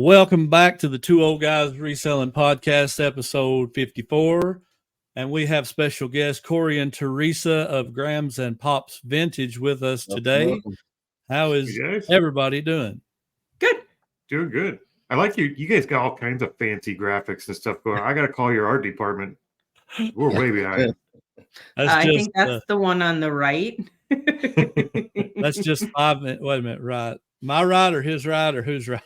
Welcome back to the Two Old Guys Reselling Podcast, episode 54. And we have special guests Corey and Teresa of Grams and Pops Vintage with us today. Welcome. How is everybody doing? Good. Doing good. I like you. You guys got all kinds of fancy graphics and stuff going on. I got to call your art department. We're way behind. I think that's the one on the right. That's just 5 minutes. Wait a minute. Right. My right or his right or whose right?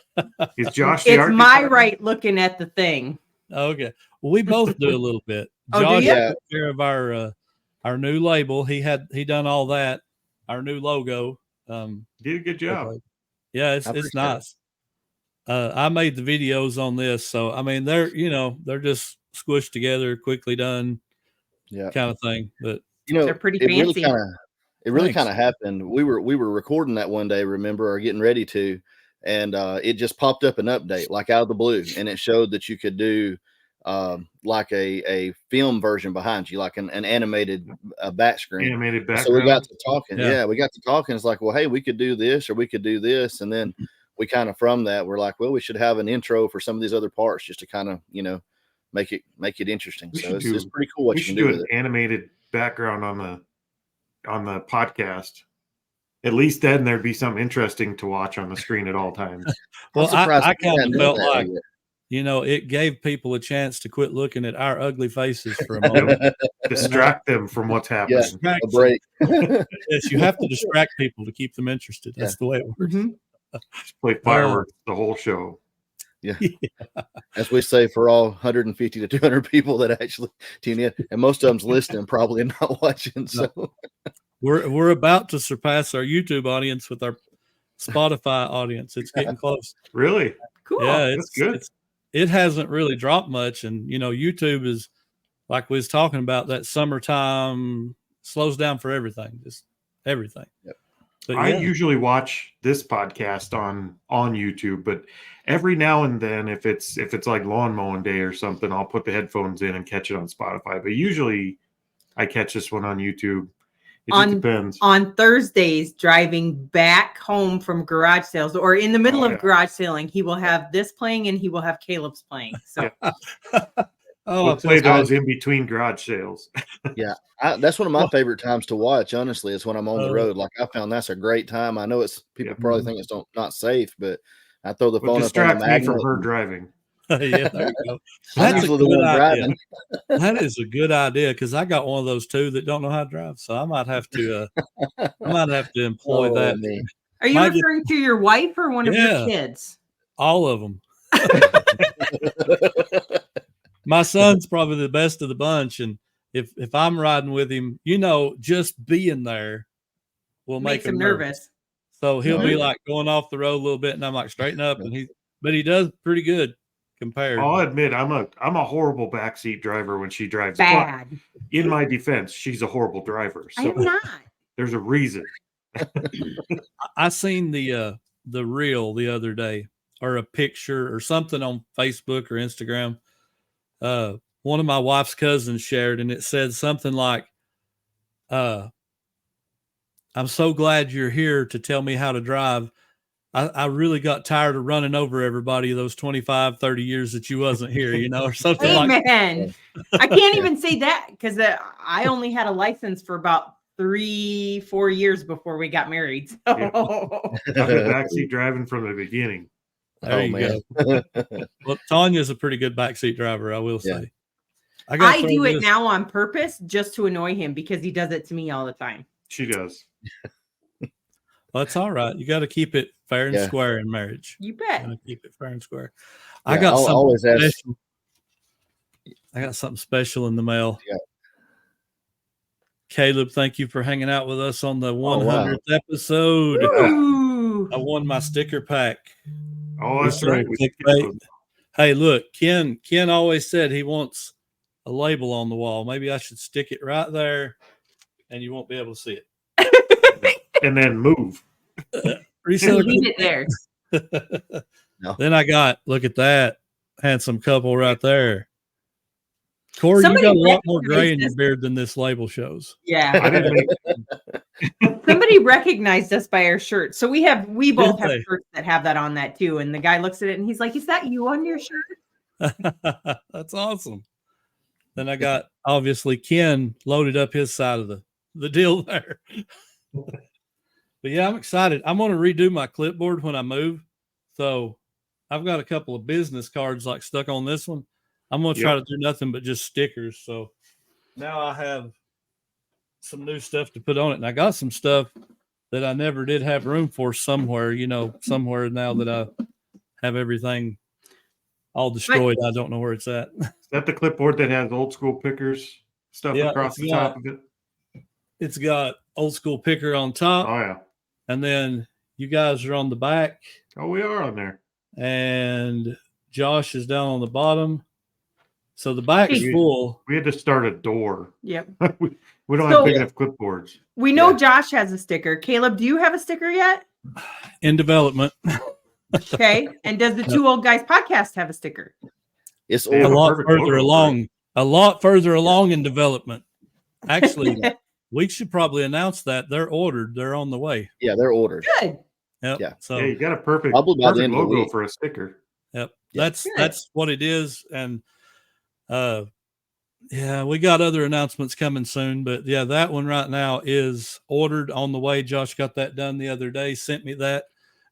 Is Josh It's my right looking at the thing. Okay. Well, we both do a little bit. Oh, Josh do you? took care of our new label. He done all that. Our new logo. Did a good job. Yeah, it's nice. I made the videos on this, so I mean they're just squished together, quickly done, kind of thing. But they're pretty fancy. It really kind of happened. We were recording that one day, remember, or getting ready to, and it just popped up an update like out of the blue, and it showed that you could do like a film version behind you, like an animated back screen. Animated background. So we got to talking. Yeah, we got to talking. It's like, well, hey, we could do this or we could do this, and then we kind of from that we're like, well, we should have an intro for some of these other parts just to kind of make it interesting. So it's pretty cool what you can do with an it. Animated background on the podcast. At least then there'd be something interesting to watch on the screen at all times. Well, I kind of felt like it gave people a chance to quit looking at our ugly faces for a moment. Distract them from what's happening. Yeah, a break. Yes, you have to distract people to keep them interested. That's the way it works. Mm-hmm. Just play fireworks the whole show. Yeah. As we say, for all 150 to 200 people that actually tune in, and most of them's listening, probably not watching. So we're about to surpass our YouTube audience with our Spotify audience. It's getting close. Really? Cool. Yeah, that's good. It hasn't really dropped much, and YouTube is like we was talking about. That summertime slows down for everything, just everything. Yep. But I usually watch this podcast on YouTube, but every now and then, if it's like lawn mowing day or something, I'll put the headphones in and catch it on Spotify. But usually, I catch this one on YouTube. It just depends. On Thursdays, driving back home from garage sales or in the middle of garage selling, he will have this playing and he will have Caleb's playing. So. We'll play those in between garage sales. Yeah, that's one of my favorite times to watch. Honestly, is when I'm on the road. Like I found that's a great time. I know people probably think it's not safe, but I throw the phone up on the magnet. Distract me from her driving. Yeah, there you go. That's a good idea. That is a good idea because I got one of those too that don't know how to drive, so I might have to employ that. Man. Are you referring to your wife or one of your kids? All of them. My son's probably the best of the bunch, and if I'm riding with him, just being there will make him nervous. So he'll be like going off the road a little bit, and I'm like, straighten up, but he does pretty good compared. I'll admit I'm a horrible backseat driver when she drives. Bad. But in my defense, she's a horrible driver. So I am not. There's a reason. I seen the reel the other day, or a picture or something on Facebook or Instagram. One of my wife's cousins shared, and it said something like, I'm so glad you're here to tell me how to drive. I really got tired of running over everybody those 25, 30 years that you wasn't here, or something like that. I can't even say that because I only had a license for about 3-4 years before we got married. So. Yeah. I've been backseat driving from the beginning. There you go. Well, Tanya's a pretty good backseat driver, I will say. I do it now on purpose just to annoy him because he does it to me all the time. She does. Well, that's all right. You got to keep it fair and square in marriage. You bet. Keep it fair and square. Yeah, I got something special. I got something special in the mail. Yeah. Caleb, thank you for hanging out with us on the 100th episode. Ooh. I won my sticker pack. Oh, that's right. Hey, look, Ken always said he wants a label on the wall. Maybe I should stick it right there and you won't be able to see it. And then move. Leave it there. No. Then I got, look at that handsome couple right there. Corey, you got a lot more recognized gray in your us. beard than this label shows. Yeah. I didn't make Somebody recognized us by our shirt. So we both have they? shirts that have that on that too. And the guy looks at it and he's like, "Is that you on your shirt?" That's awesome. Then I got obviously Ken loaded up his side of the deal there. But yeah, I'm excited. I'm going to redo my clipboard when I move. So I've got a couple of business cards like stuck on this one. I'm going to try to do nothing but just stickers. So now I have some new stuff to put on it. And I got some stuff that I never did have room for somewhere now that I have everything all destroyed. I don't know where it's at. Is that the clipboard that has old school pickers stuff across the top of it? It's got old school picker on top. Oh, yeah. And then you guys are on the back. Oh, we are on there. And Josh is down on the bottom. So the back's full. We had to start a door. Yep. we don't have big enough clipboards. We know Josh has a sticker. Caleb, do you have a sticker yet? In development. Okay. And does the Two Old Guys podcast have a sticker? It's They have a a lot perfect further logo, along. A lot further along in development. Actually, we should probably announce that they're ordered. They're on the way. Yeah, they're ordered. Good. Yep. Yeah. So Yeah, you got a perfect Probably by the end of the logo week. for a sticker. yep. Yeah. That's what it is. And we got other announcements coming soon, but yeah, that one right now is ordered, on the way. Josh got that done the other day, sent me that.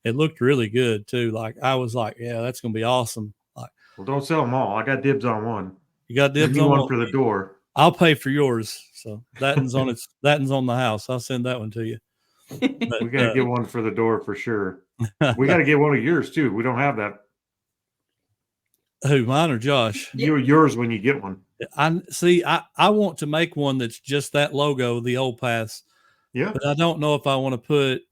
It looked really good too. Like I was like, yeah, that's gonna be awesome. Like, Well, don't sell them all. I got dibs on one. you got dibs Give me on one for the door. I'll pay for yours. So that one's on the house. I'll send that one to you. But, We got to get one for the door for sure. We got to get one of yours too. We don't have that. who, mine or Josh? Yours when you get one. I want to make one that's just that logo, the Old Paths. Yeah. But I don't know if I want to put,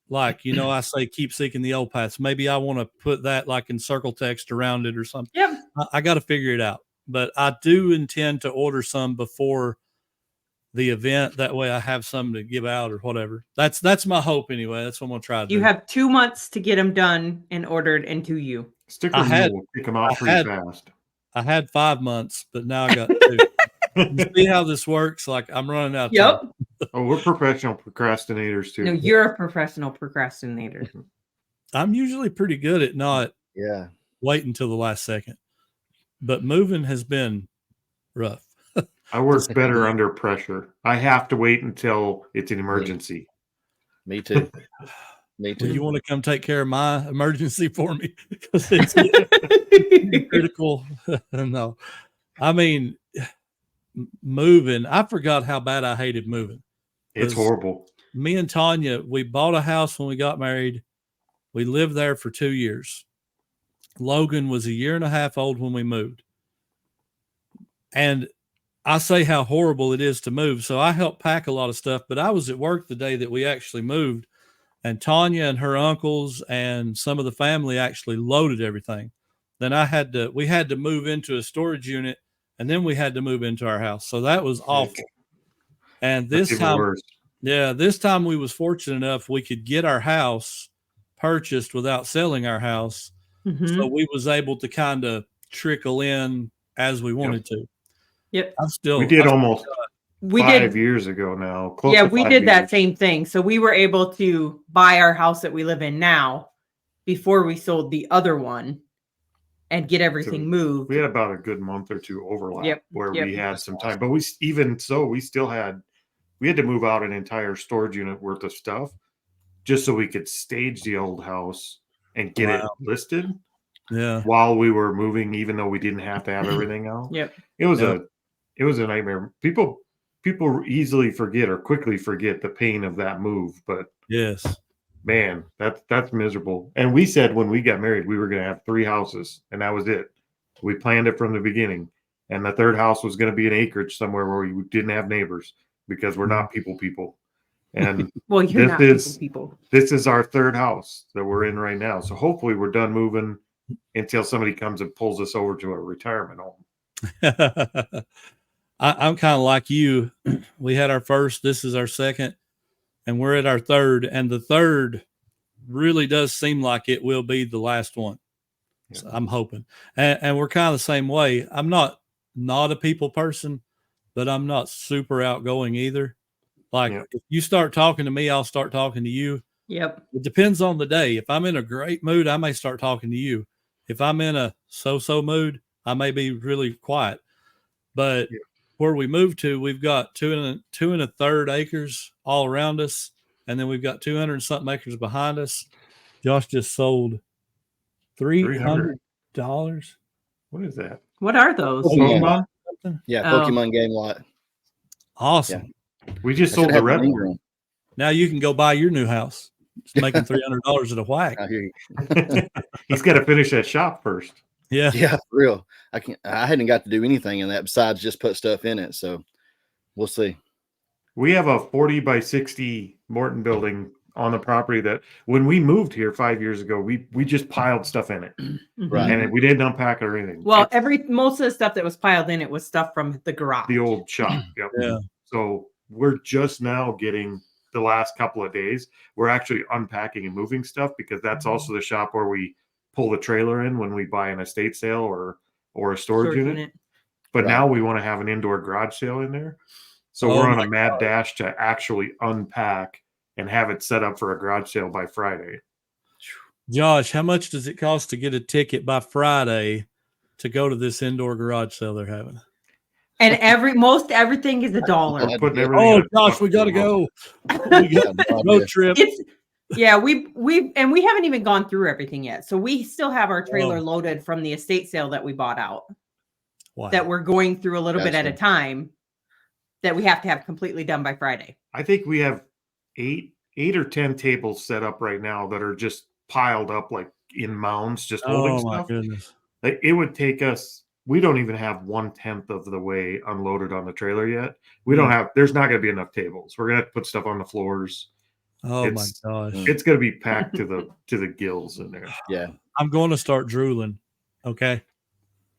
like, I say keep seeking the old paths. Maybe I want to put that like in circle text around it or something. Yep. I got to figure it out. But I do intend to order some before the event. That way I have some to give out or whatever. That's my hope anyway. That's what I'm going to try to do. You have 2 months to get them done and ordered and to you. Sticker will pick them out pretty fast. I had 5 months, but now I got 2. You see how this works? Like I'm running out of time. Oh, we're professional procrastinators too. No, you're a professional procrastinator. I'm usually pretty good at not waiting until the last second. But moving has been rough. I work better under pressure. I have to wait until it's an emergency. Me too. Me too. Well, you want to come take care of my emergency for me? Because it's critical. No. I mean, moving. I forgot how bad I hated moving. It's horrible. Me and Tanya, we bought a house when we got married. We lived there for 2 years. Logan was 1.5 years old when we moved. And I say how horrible it is to move. So I helped pack a lot of stuff, but I was at work the day that we actually moved, and Tanya and her uncles and some of the family actually loaded everything. Then we had to move into a storage unit, and then we had to move into our house. So that was awful. And this time we was fortunate enough we could get our house purchased without selling our house. Mm-hmm. So we was able to kind of trickle in as we wanted to. Yep. We did almost 5 years ago now. We did that same thing. So we were able to buy our house that we live in now before we sold the other one and get everything moved. We had about a good month or two overlap where we had some time, but we had to move out an entire storage unit worth of stuff just so we could stage the old house and get it listed. Yeah. While we were moving, even though we didn't have to have everything out. Yep. It was a nightmare. People easily forget or quickly forget the pain of that move, but yes, man, that's miserable. And we said when we got married, we were going to have 3 houses, and that was it. We planned it from the beginning, and the third house was going to be an acreage somewhere where we didn't have neighbors because we're not people. And well, you're not people. This is our third house that we're in right now. So hopefully we're done moving until somebody comes and pulls us over to a retirement home. I'm kind of like you. We had our first, this is our second, and we're at our third, and the third really does seem like it will be the last one. Yeah. So I'm hoping. And we're kind of the same way. I'm not not a people person, but I'm not super outgoing either. Like if you start talking to me, I'll start talking to you. Yep. It depends on the day. If I'm in a great mood, I may start talking to you. If I'm in a so-so mood, I may be really quiet. But where we moved to, we've got 2 1/3 acres all around us. And then we've got 200 and something acres behind us. Josh just sold $300. What is that? What are those? Pokemon? Yeah, Pokemon game lot. Awesome. Yeah. We just sold the red one. Now you can go buy your new house. It's making $300 at a whack. He's got to finish that shop first. Yeah. Yeah, for real. I hadn't got to do anything in that besides just put stuff in it. So we'll see. We have a 40 by 60 Morton building on the property that when we moved here 5 years ago, we just piled stuff in it. Right. And we didn't unpack it or anything. Well, most of the stuff that was piled in it was stuff from the garage. The old shop. Yep. Yeah. So we're just now getting the last couple of days. We're actually unpacking and moving stuff because that's also the shop where we pull the trailer in when we buy an estate sale or a storage unit. But now we want to have an indoor garage sale in there. So we're on a mad dash to actually unpack and have it set up for a garage sale by Friday. Josh, how much does it cost to get a ticket by Friday to go to this indoor garage sale they're having? And everything is $1. Oh gosh, we gotta go. We got road trip. We haven't even gone through everything yet. So we still have our trailer loaded from the estate sale that we bought out. Wow. That we're going through a little bit at a time. That we have to have completely done by Friday. I think we have eight or 10 tables set up right now that are just piled up like in mounds, just holding stuff. Oh my goodness! Like it would take us. We don't even have 1/10 of the way unloaded on the trailer yet. We don't have. There's not going to be enough tables. We're going to have to put stuff on the floors. Oh my gosh! It's going to be packed to the gills in there. Yeah, I'm going to start drooling. Okay,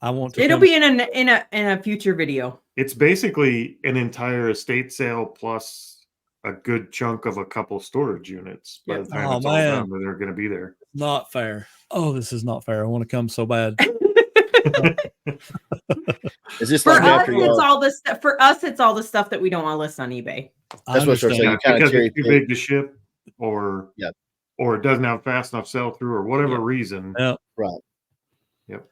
I want to. It'll be in a future video. It's basically an entire estate sale plus a good chunk of a couple storage units. By the time it's all done, they're going to be there. Not fair. Oh, this is not fair. I want to come so bad. Is this for like us? It's all this stuff. For us, it's all the stuff that we don't want to list on eBay. That's what you're saying. Because it's too big to ship, or it doesn't have fast enough sell through, or whatever reason. Yeah. Right. Yep.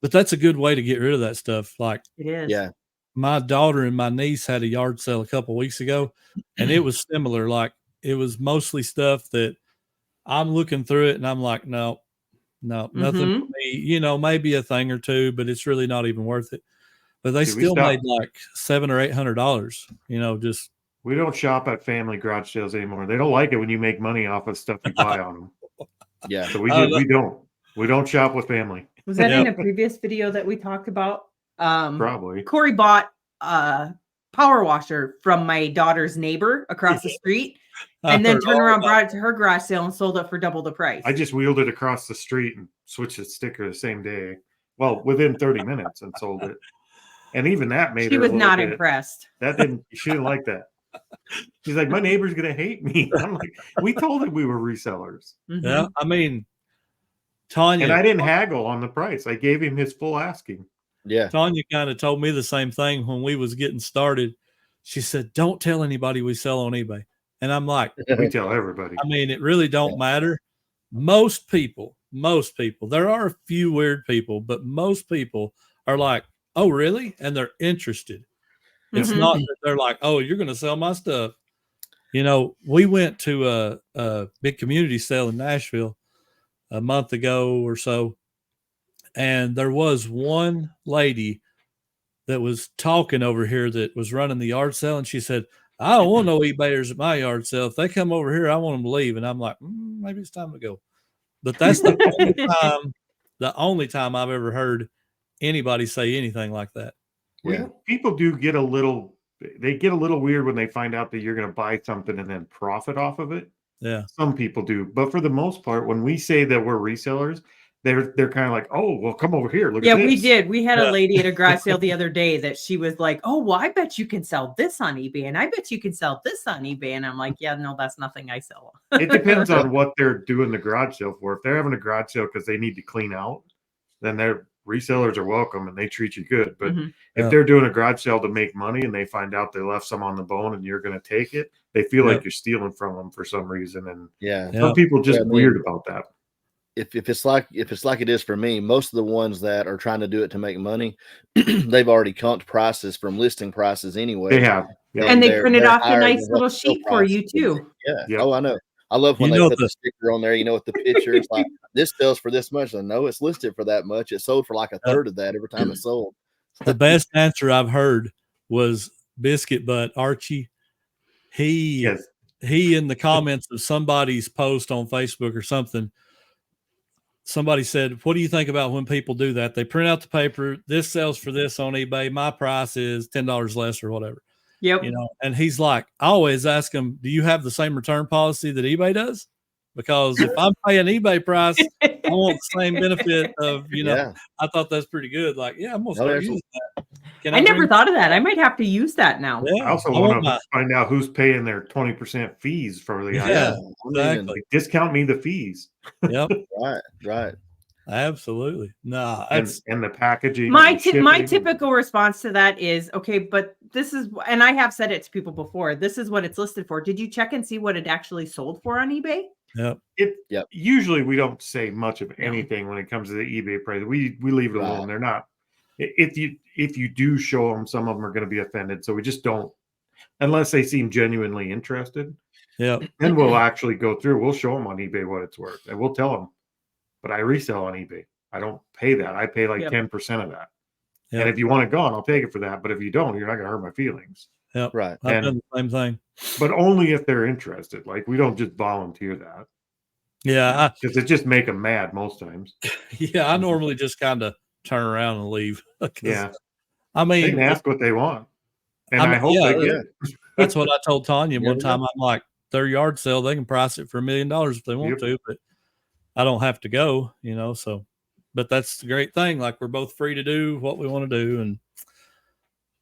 But that's a good way to get rid of that stuff. Like it is. Yeah. My daughter and my niece had a yard sale a couple of weeks ago, and it was similar. Like it was mostly stuff that I'm looking through it, and I'm like, no, nothing for me. You know, maybe a thing or two, but it's really not even worth it. But they still made like $700 or $800. You know, just we don't shop at family garage sales anymore. They don't like it when you make money off of stuff you buy on them. Yeah, so we don't shop with family. Was that in a previous video that we talked about? Probably. Corey bought a power washer from my daughter's neighbor across the street and then turned around, brought it to her garage sale and sold it for double the price. I just wheeled it across the street and switched the sticker the same day. Well, within 30 minutes and sold it. And even that made she was not impressed. She didn't like that. She's like, my neighbor's going to hate me. I'm like, we told him we were resellers. Mm-hmm. Yeah. I mean, Tanya. And I didn't haggle on the price. I gave him his full asking. Yeah. Tanya kind of told me the same thing when we was getting started. She said, don't tell anybody we sell on eBay. And I'm like, we tell everybody. I mean, it really don't matter. Most people, there are a few weird people, but most people are like, oh, really? And they're interested. It's not that they're like, oh, you're going to sell my stuff. You know, we went to a big community sale in Nashville a month ago or so. And there was one lady that was talking over here that was running the yard sale. And she said, I don't want no eBayers at my yard sale. If they come over here, I want them to leave. And I'm like, maybe it's time to go. But that's the only time I've ever heard anybody say anything like that. Yeah. People do get a little weird when they find out that you're going to buy something and then profit off of it. Yeah. Some people do. But for the most part, when we say that we're resellers, they're kind of like, oh, well, come over here. Look at this. We did. We had a lady at a garage sale the other day that she was like, oh, well, I bet you can sell this on eBay. And I bet you can sell this on eBay. And I'm like, yeah, no, that's nothing I sell. It depends on what they're doing the garage sale for. If they're having a garage sale because they need to clean out, then resellers are welcome and they treat you good. But Mhm. if they're doing a garage sale to make money and they find out they left some on the bone and you're going to take it, they feel like you're stealing from them for some reason. And some people just weird about that. If it's like it is for me, most of the ones that are trying to do it to make money, they've already comped prices from listing prices anyway. They have. Yeah. And they printed off the nice little sheet for you too. Yeah. Yep. Oh, I know. I love when they put the sticker on there, with the picture. It's like, this sells for this much. I know it's listed for that much. It sold for like a third of that every time it sold. The best answer I've heard was Biscuit Butt Archie. He in the comments of somebody's post on Facebook or something, somebody said, what do you think about when people do that? They print out the paper. This sells for this on eBay. My price is $10 less or whatever. Yep. And he's like, I always ask him, do you have the same return policy that eBay does? Because if I'm paying eBay price, I want the same benefit of, I thought that's pretty good. Like, I'm going to start using that. I never thought of that. I might have to use that now. Yeah, I also want to find out who's paying their 20% fees for the item. Exactly. Like, discount me the fees. Yep. Right. Absolutely. No, and the packaging. My typical response to that is, okay, but this is, and I have said it to people before, this is what it's listed for. Did you check and see what it actually sold for on eBay? Yep. Usually we don't say much of anything when it comes to the eBay price. We leave it alone. They're not. If you do show them, some of them are going to be offended. So we just don't, unless they seem genuinely interested. Yeah. Then we'll actually go through. We'll show them on eBay what it's worth, and we'll tell them. But I resell on eBay. I don't pay that. I pay like 10% of that. Yep. And if you want it gone, I'll take it for that. But if you don't, you're not going to hurt my feelings. Yeah, right. I've done the same thing. But only if they're interested. Like, we don't just volunteer that. Yeah. Because it just make them mad most times. Yeah, I normally just kind of turn around and leave. Yeah. I mean, they can ask what they want. And I hope they get it. That's what I told Tanya one time. I'm like, their yard sale, they can price it for $1 million if they want to, but I don't have to go, so, but that's the great thing. Like, we're both free to do what we want to do. And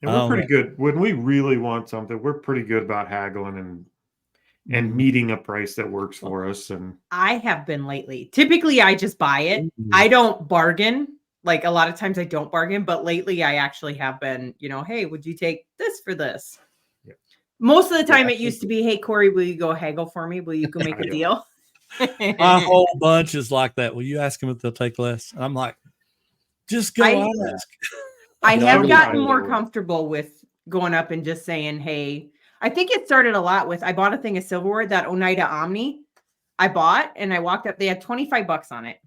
we're pretty good. When we really want something, we're pretty good about haggling and meeting a price that works for us. And I have been lately. Typically, I just buy it. I don't bargain. Like, a lot of times I don't bargain, but lately I actually have been, hey, would you take this for this? Yeah. Most of the time it used to be, hey, Corey, will you go haggle for me? Will you go make a deal? My whole bunch is like that. Will you ask them if they'll take less? I'm like, just go ask. I have gotten more comfortable with going up and just saying, hey, I think it started a lot with, I bought a thing of silverware, that Oneida Omni I bought, and I walked up, they had $25 on it.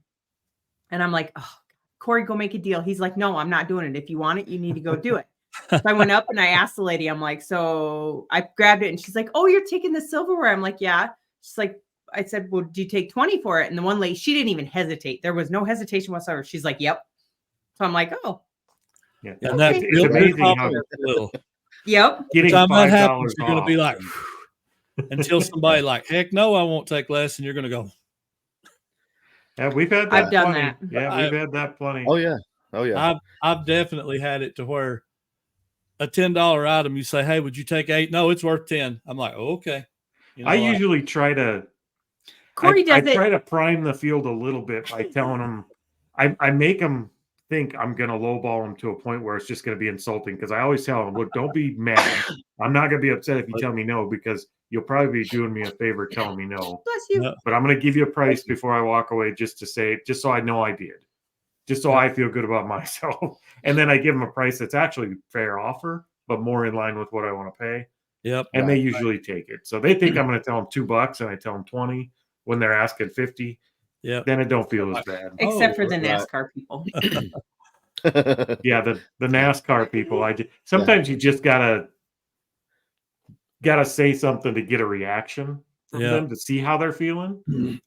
And I'm like, oh, Corey, go make a deal. He's like, no, I'm not doing it. If you want it, you need to go do it. So I went up and I asked the lady, I'm like, so I grabbed it, and she's like, oh, you're taking the silverware. I'm like, yeah. She's like, I said, well, do you take 20 for it? And the one lady, she didn't even hesitate. There was no hesitation whatsoever. She's like, yep. So I'm like, oh. Yeah. And that's it's amazing how little. Yep. Getting time that happens, you're going to be like, until somebody like, heck no, I won't take less. And you're going to go. Yeah, we've had that. I've done that. Yeah, we've had that plenty. Oh, yeah. Oh, yeah. I've definitely had it to where a $10 item, you say, hey, would you take 8? No, it's worth 10. I'm like, oh, okay. I usually try to. Corey does I try to prime the field a little bit by telling them, I make them think I'm going to lowball them to a point where it's just going to be insulting. Because I always tell them, look, don't be mad. I'm not going to be upset if you tell me no, because you'll probably be doing me a favor telling me no. Bless you. But I'm going to give you a price before I walk away, just so I know I did. Just so I feel good about myself. And then I give them a price that's actually fair offer, but more in line with what I want to pay. Yep. And they usually take it. So they think I'm going to tell them $2 and I tell them 20 when they're asking 50. Yeah. Then it don't feel as bad. Except for the NASCAR people. Yeah, the NASCAR people. Sometimes you just gotta say something to get a reaction from them to see how they're feeling.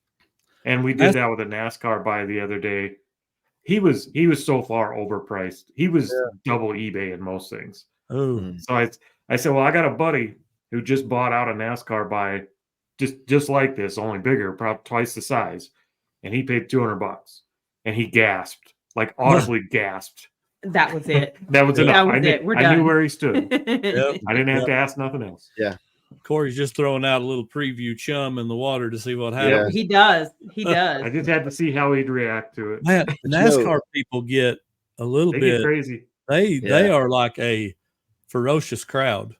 And we did that with a NASCAR buy the other day. He was so far overpriced. He was double eBay in most things. Oh. So I said, well, I got a buddy who just bought out a NASCAR buy just like this, only bigger, probably twice the size. And he paid $200 and he gasped, like audibly gasped. That was it. That was enough. That was it. We're done. I knew where he stood. Yep. I didn't have to ask nothing else. Yeah. Corey's just throwing out a little preview chum in the water to see what happens. He does. He does. I just had to see how he'd react to it. Man, NASCAR people get a little They bit get crazy. They are like a ferocious crowd,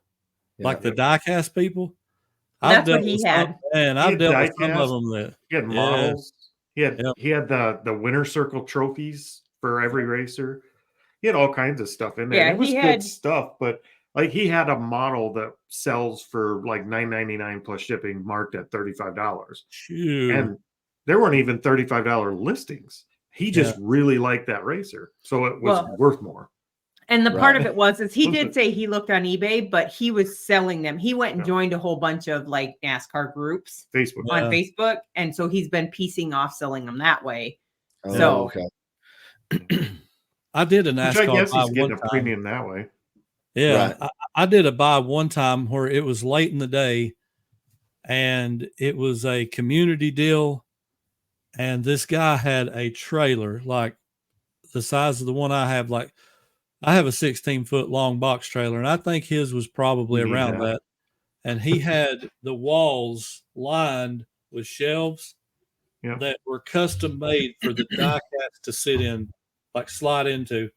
like the diecast people. That's what he had. And I've dealt with some of them that he had models. He had the winner circle trophies for every racer. He had all kinds of stuff in there. Yeah, it was good stuff, but like he had a model that sells for like $9.99 plus shipping, marked at $35. And there weren't even $35 listings. He just really liked that racer, so it was worth more. And the part of it is he did say he looked on eBay, but he was selling them. He went and joined a whole bunch of like NASCAR groups on Facebook. And so he's been piecing off selling them that way. Okay. I did a NASCAR. Which I guess he's getting a premium that way. Yeah. Right. I did a buy one time where it was late in the day and it was a community deal. And this guy had a trailer like the size of the one I have. Like, I have a 16-foot long box trailer, and I think his was probably around that. And he had the walls lined with shelves that were custom made for the diecast to sit in, like slide into.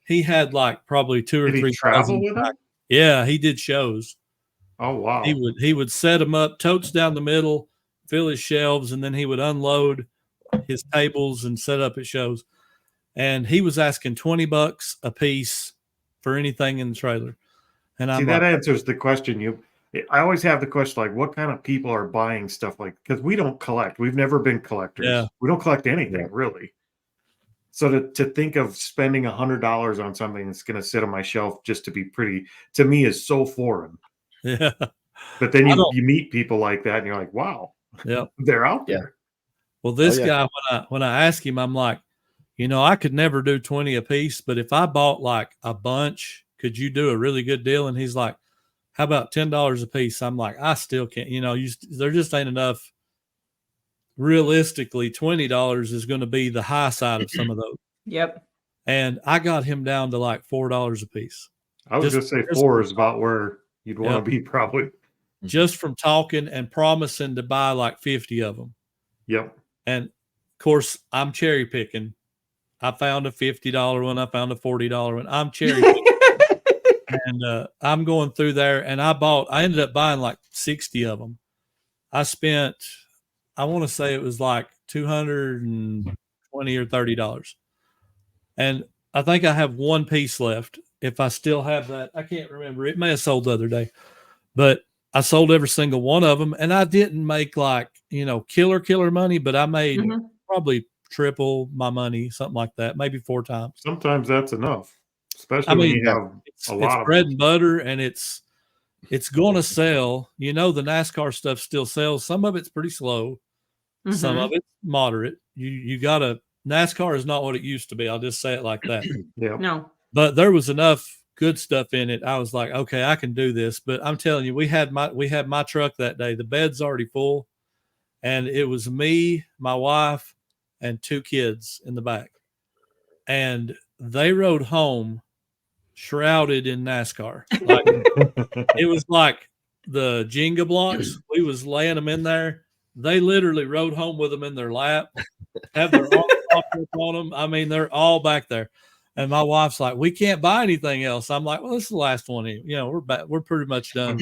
He had like probably 2 or 3 travel with them. Yeah, he did shows. Oh wow! He would set them up, totes down the middle, fill his shelves, and then he would unload his tables and set up his shows. And he was asking $20 a piece for anything in the trailer. And I'm that answers the question. I always have the question, like, what kind of people are buying stuff like, because we don't collect. We've never been collectors. Yeah. We don't collect anything really. So to think of spending $100 on something that's going to sit on my shelf just to be pretty, to me, is so foreign. Yeah. But then you meet people like that and you're like, wow, they're out there. Well, this guy, when I ask him, I'm like, I could never do 20 a piece, but if I bought like a bunch, could you do a really good deal? And he's like, how about $10 a piece? I'm like, I still can't, there just ain't enough. Realistically, $20 is going to be the high side of some of those. Yep. And I got him down to like $4 a piece. I was just say 4 is about where you'd want to be probably. Just from talking and promising to buy like 50 of them. Yep. And of course, I'm cherry picking. I found a $50 one. I found a $40 one. I'm cherry picking. And I'm going through there and I ended up buying like 60 of them. I spent, I want to say it was like $220 or $30. And I think I have one piece left. If I still have that, I can't remember. It may have sold the other day, but I sold every single one of them. And I didn't make like, killer money, but I made probably triple my money, something like that, maybe 4 times. Sometimes that's enough, especially when you have a lot of bread and butter, and it's going to sell. The NASCAR stuff still sells. Some of it's pretty slow. Some of it's moderate. You got to, NASCAR is not what it used to be. I'll just say it like that. Yeah. No. But there was enough good stuff in it. I was like, okay, I can do this. But I'm telling you, we had my truck that day. The bed's already full, and it was me, my wife, and 2 kids in the back. And they rode home shrouded in NASCAR. Like, it was like the Jenga blocks. We was laying them in there. They literally rode home with them in their lap, have their arms propped up on them. I mean, they're all back there. And my wife's like, we can't buy anything else. I'm like, well, this is the last one. We're back. We're pretty much done.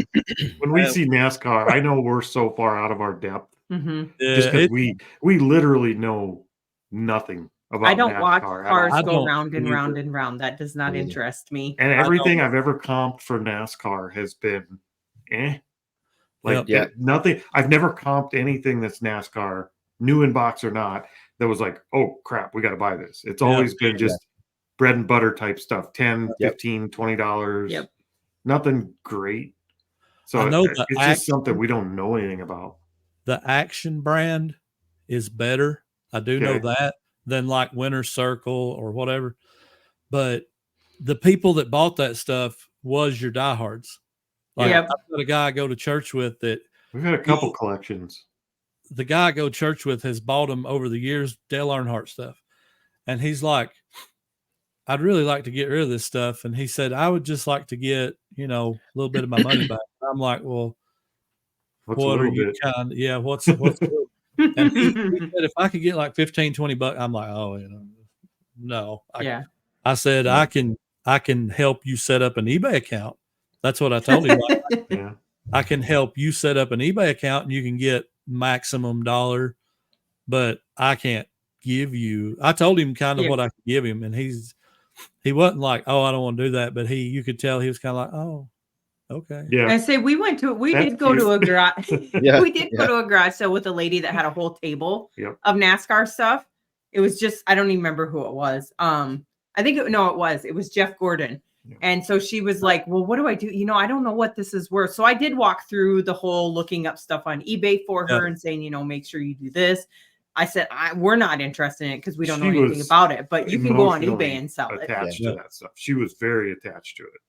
When we see NASCAR, I know we're so far out of our depth. Just because we literally know nothing about I don't NASCAR watch cars go round and round and round. That does not interest me. And everything I've ever comped for NASCAR has been nothing. I've never comped anything that's NASCAR, new in box or not, that was like, oh crap, we got to buy this. It's always been just bread and butter type stuff, $10, $15, $20. Yep. Nothing great. So it's just something we don't know anything about. The Action brand is better. I do know that, than like Winter Circle or whatever. But the people that bought that stuff was your diehards. Like, I've got a guy I go to church with that. We've had a couple collections. The guy I go to church with has bought them over the years, Dale Earnhardt stuff. And he's like, I'd really like to get rid of this stuff. And he said, I would just like to get, a little bit of my money back. I'm like, well, what are you kind of, what's and he said, if I could get like $15, $20, I'm like, oh, no. I said, I can help you set up an eBay account. That's what I told him. Yeah. I can help you set up an eBay account and you can get maximum dollar, but I can't give you. I told him kind of what I could give him, and he wasn't like, oh, I don't want to do that, but you could tell he was kind of like, oh, okay. Yeah. I say we did go to a garage. We did go to a garage sale with a lady that had a whole table of NASCAR stuff. It was just, I don't even remember who it was. I think it was Jeff Gordon. Yeah. And so she was like, well, what do I do? I don't know what this is worth. So I did walk through the whole looking up stuff on eBay for her and saying, make sure you do this. I said, we're not interested in it because we don't know anything about it, but you can go on eBay and sell it. Attached to that stuff. She was very attached to it.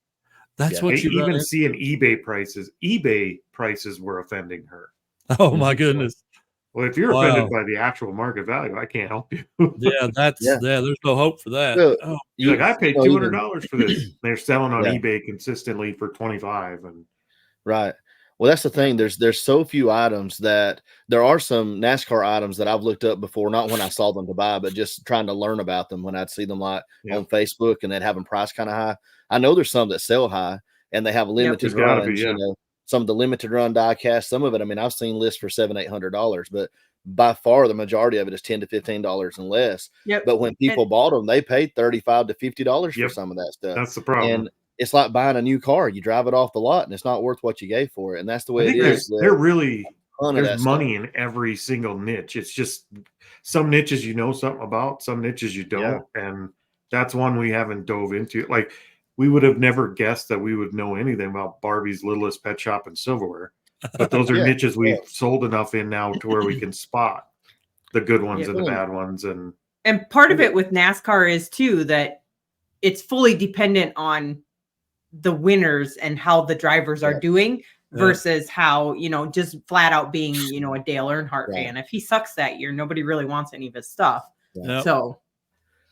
That's what you even see in eBay prices. eBay prices were offending her. Oh my goodness. Well, if you're offended by the actual market value, I can't help you. There's no hope for that. So, I paid $200 for this. They're selling on eBay consistently for $25. And right. Well, that's the thing. There's so few items that there are some NASCAR items that I've looked up before, not when I saw them to buy, but just trying to learn about them when I'd see them on Facebook and they'd have them priced kind of high. I know there's some that sell high and they have limited runs, some of the limited run die cast, some of it. I mean, I've seen lists for $700-800, but by far the majority of it is $10 to $15 and less. Yep. But when people bought them, they paid $35 to $50 for some of that stuff. That's the problem. And it's like buying a new car. You drive it off the lot and it's not worth what you gave for it. And that's the way it is. There's money in every single niche. It's just some niches something about, some niches you don't. Yeah. And that's one we haven't dove into. Like, we would have never guessed that we would know anything about Barbie's Littlest Pet Shop and Silverware. But those are niches we've sold enough in now to where we can spot the good ones and the bad ones. And part of it with NASCAR is too that it's fully dependent on the winners and how the drivers are doing versus how, just flat out being, a Dale Earnhardt fan. If he sucks that year, nobody really wants any of his stuff. Yep. So,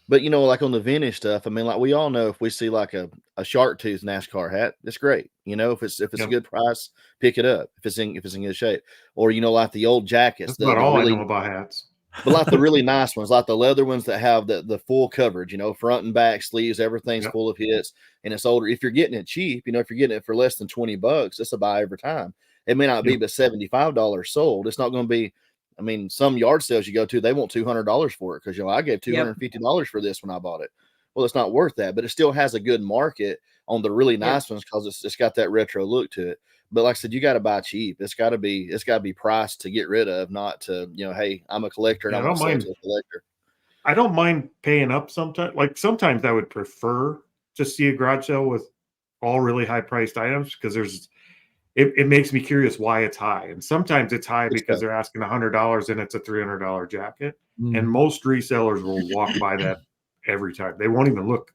but like on the vintage stuff, I mean, like we all know if we see like a shark tooth NASCAR hat, it's great. If it's a good price, pick it up. If it's in good shape, or like the old jackets. That's not all I know about hats. But like the really nice ones, like the leather ones that have the full coverage, front and back sleeves, everything's full of hits, and it's older. If you're getting it cheap, if you're getting it for less than $20, it's a buy every time. It may not be but $75 sold. It's not going to be. I mean, some yard sales you go to, they want $200 for it because I gave $250 for this when I bought it. Well, it's not worth that, but it still has a good market on the really nice ones because it's got that retro look to it. But like I said, you got to buy cheap. It's got to be priced to get rid of, not to hey, I'm a collector and I'm a collector. I don't mind paying up sometimes. Like sometimes I would prefer to see a garage sale with all really high priced items because it makes me curious why it's high. And sometimes it's high because they're asking $100 and it's a $300 jacket. And most resellers will walk by that every time. They won't even look.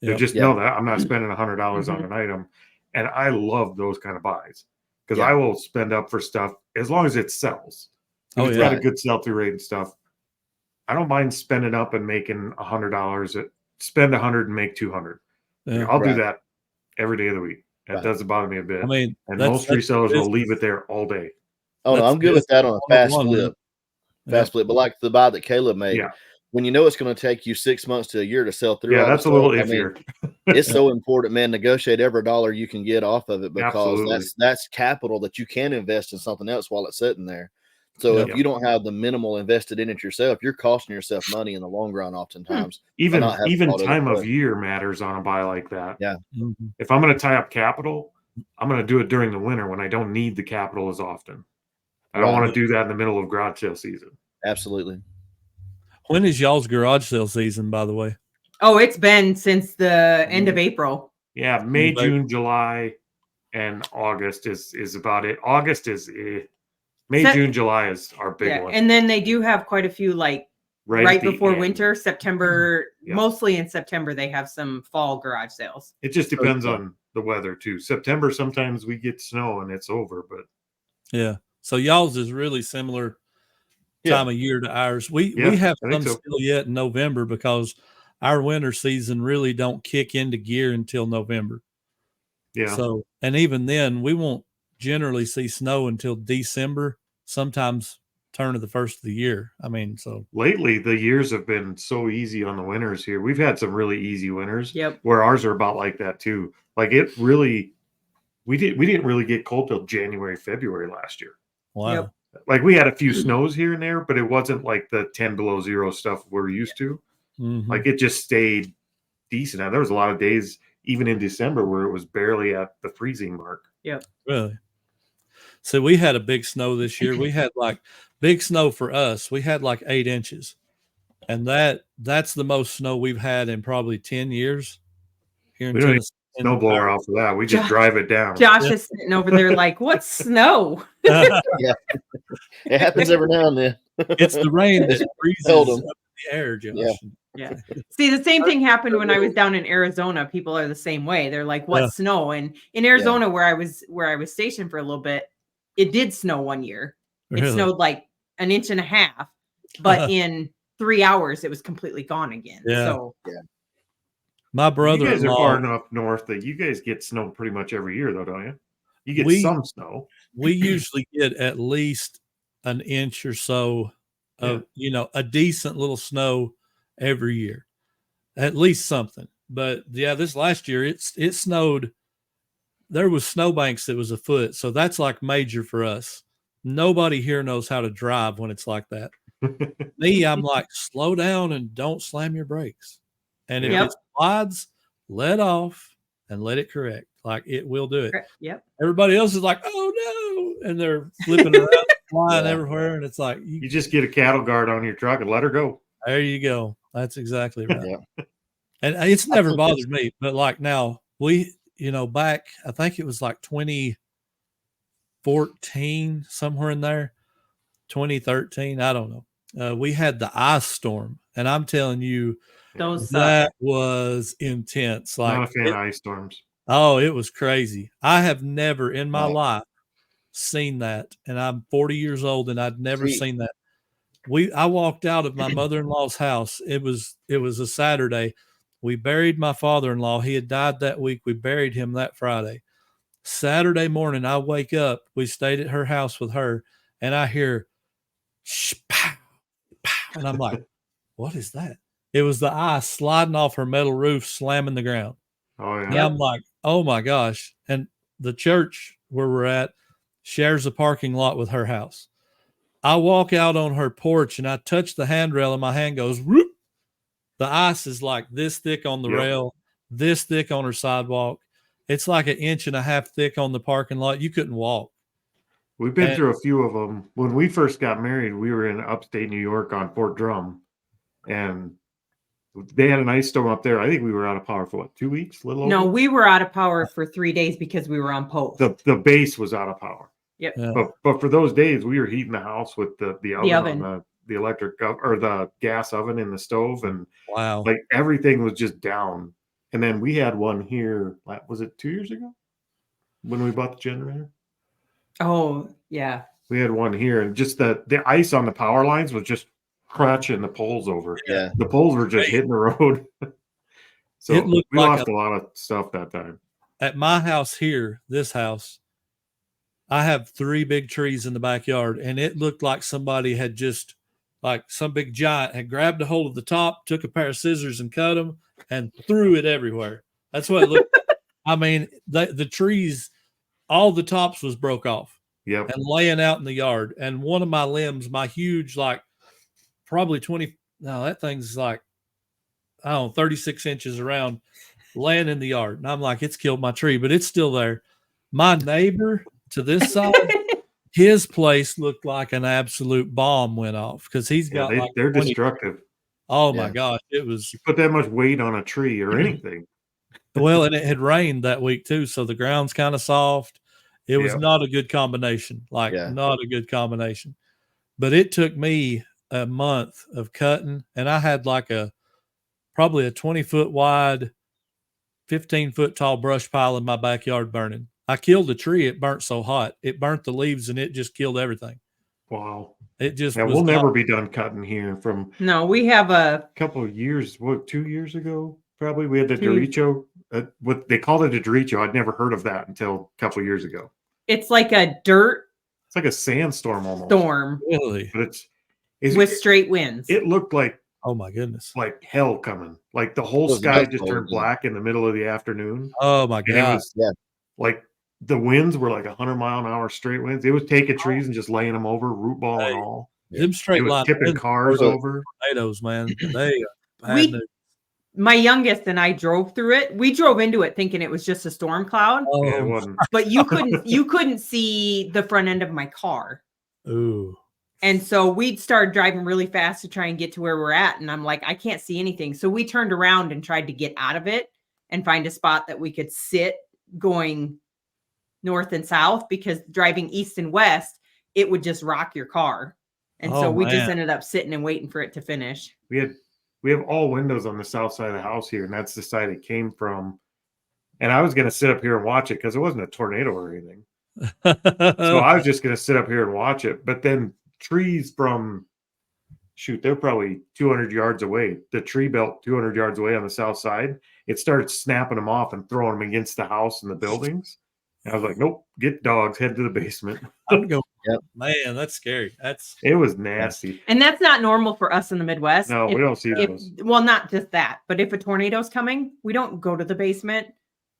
They just know that I'm not spending $100 on an item. And I love those kind of buys because I will spend up for stuff as long as it sells. If it's got a good sell-through rate and stuff. I don't mind spending up and making $100. Spend $100 and make $200. Yeah, I'll do that every day of the week. That doesn't bother me a bit. I mean, and most resellers will leave it there all day. Oh, no, I'm good with that on a fast flip. Fast flip, but like the buy that Caleb made, when it's going to take you 6 months to a year to sell through. Yeah, that's a little iffier. It's so important, man. Negotiate every dollar you can get off of it because that's capital that you can invest in something else while it's sitting there. So if you don't have the minimal invested in it yourself, you're costing yourself money in the long run oftentimes. Even time of year matters on a buy like that. Yeah. If I'm going to tie up capital, I'm going to do it during the winter when I don't need the capital as often. I don't want to do that in the middle of garage sale season. Absolutely. When is y'all's garage sale season, by the way? Oh, it's been since the end of April. Yeah, May, June, July, and August is about it. August is May, June, July is our big one. And then they do have quite a few right before winter, September, mostly in September, they have some fall garage sales. It just depends on the weather too. September, sometimes we get snow and it's over, but. Yeah. So y'all's is really similar time of year to ours. We have some still yet in November because our winter season really don't kick into gear until November. Yeah. So, and even then we won't generally see snow until December, sometimes turn of the first of the year. I mean, so lately the years have been so easy on the winters here. We've had some really easy winters. Yep. Where ours are about like that too. Like it really, we didn't really get cold till January, February last year. wow. Yep. Like we had a few snows here and there, but it wasn't like the 10 below zero stuff we're used to. Mm-hmm. Like it just stayed decent. Now there was a lot of days, even in December, where it was barely at the freezing mark. Yep. Really? So we had a big snow this year. We had like big snow for us. We had like 8 inches, and that's the most snow we've had in probably 10 years here in We don't need Tennessee. a snowblower off of that. We just drive it down. Josh is sitting over there like, what's snow? Yeah, it happens every now and then. It's the rain that freezes Held up 'em. the air, Josh. Yeah. Yeah. See, the same thing happened when I was down in Arizona. People are the same way. They're like, "What snow?" And in Arizona, where I was stationed for a little bit, it did snow one year. It Really? snowed like 1.5 inches, but in 3 hours, it was completely gone again. Yeah. So My You guys are brother-in-law, far enough north that you guys get snow pretty much every year, though, don't you? You get We- some snow. we usually get at least 1 inch or so of, a decent little snow every year, at least something. But yeah, this last year it snowed. There was snowbanks that was a foot. So that's like major for us. Nobody here knows how to drive when it's like that. Me, I'm like, slow down and don't slam your brakes. And if it slides, let off and let it correct. Like it will do it. Yep. Everybody else is like, oh no. And they're flipping around, flying everywhere. And it's like, You just get a cattle guard on your truck and let her go. there you go. That's exactly right. Yeah. And it's never bothered me. But like now, we, back, I think it was like 2014, somewhere in there, 2013. I don't know. We had the ice storm. And I'm telling you, that was intense. Like, Not a fan of ice storms. Oh, it was crazy. I have never in my life seen that. And I'm 40 years old and I'd never seen that. I walked out of my mother-in-law's house. It was a Saturday. We buried my father-in-law. He had died that week. We buried him that Friday. Saturday morning, I wake up. We stayed at her house with her, and I hear, pow, pow, and I'm like, what is that? It was the ice sliding off her metal roof, slamming the ground. Oh, yeah. And I'm like, oh, my gosh. And the church where we're at shares a parking lot with her house. I walk out on her porch, and I touch the handrail, and my hand goes, whoop. The ice is like this thick on the rail, this thick on her sidewalk. It's like 1.5 inches thick on the parking lot. You couldn't walk. We've been through a few of them. When we first got married, we were in upstate New York on Fort Drum, and they had an ice storm up there. I think we were out of power for 2 weeks? A little over? No, we were out of power for 3 days because we were on post. The base was out of power. Yep. Yeah. But for those days, we were heating the house with the oven. oven. The electric or the gas oven in the stove, and Wow, like everything was just down. And then we had one here. Was it 2 years ago when we bought the generator? Oh yeah, we had one here, and just the ice on the power lines was just crunching the poles over. Yeah, the poles were just hitting the road. So It looked we like lost a lot of stuff that time. At my house here, this house, I have 3 big trees in the backyard, and it looked like somebody had just, like some big giant had grabbed a hold of the top, took a pair of scissors and cut them and threw it everywhere. That's what it looked like. I mean, the trees, all the tops was broke off. Yep. And laying out in the yard. And one of my limbs, my huge, like probably that thing's like, I don't know, 36 inches around, laying in the yard. And I'm like, it's killed my tree, but it's still there. My neighbor to this side, his place looked like an absolute bomb went off because he's got they're destructive. Oh my gosh, it was. You put that much weight on a tree or anything. Well, and it had rained that week too, so the ground's kind of soft. It was not a good combination, not a good combination. But it took me a month of cutting, and I had like probably a 20-foot wide, 15-foot tall brush pile in my backyard burning. I killed a tree. It burnt so hot. It burnt the leaves, and it just killed everything. Wow. It just we'll never be done cutting here. No, we have a couple of years, 2 years ago, probably we had the derecho. What they called it a derecho. I'd never heard of that until a couple of years ago. It's like a dirt It's like a sandstorm almost. Storm. Really? But it's with straight winds. It looked like, oh my goodness, like hell coming. Like the whole sky just turned black in the middle of the afternoon. Oh my God. Like the winds were like 100-mile-an-hour straight winds. It was taking trees and just laying them over, root ball and all. Them straight line tipping cars over. Tornadoes, man. They my youngest and I drove through it. We drove into it thinking it was just a storm cloud. Yeah, it wasn't. But you couldn't see the front end of my car. Ooh. And so we'd started driving really fast to try and get to where we're at. And I'm like, I can't see anything. So we turned around and tried to get out of it and find a spot that we could sit going north and south, because driving east and west, it would just rock your car. And so we just ended up sitting and waiting for it to finish. We have all windows on the south side of the house here, and that's the side it came from. And I was going to sit up here and watch it because it wasn't a tornado or anything. So I was just going to sit up here and watch it. But then trees from, they're probably 200 yards away. The tree belt 200 yards away on the south side, it started snapping them off and throwing them against the house and the buildings. And I was like, nope, get dogs, head to the basement. Man, that's scary. It was nasty. And that's not normal for us in the Midwest. No, we don't see those. Well, not just that, but if a tornado's coming, we don't go to the basement.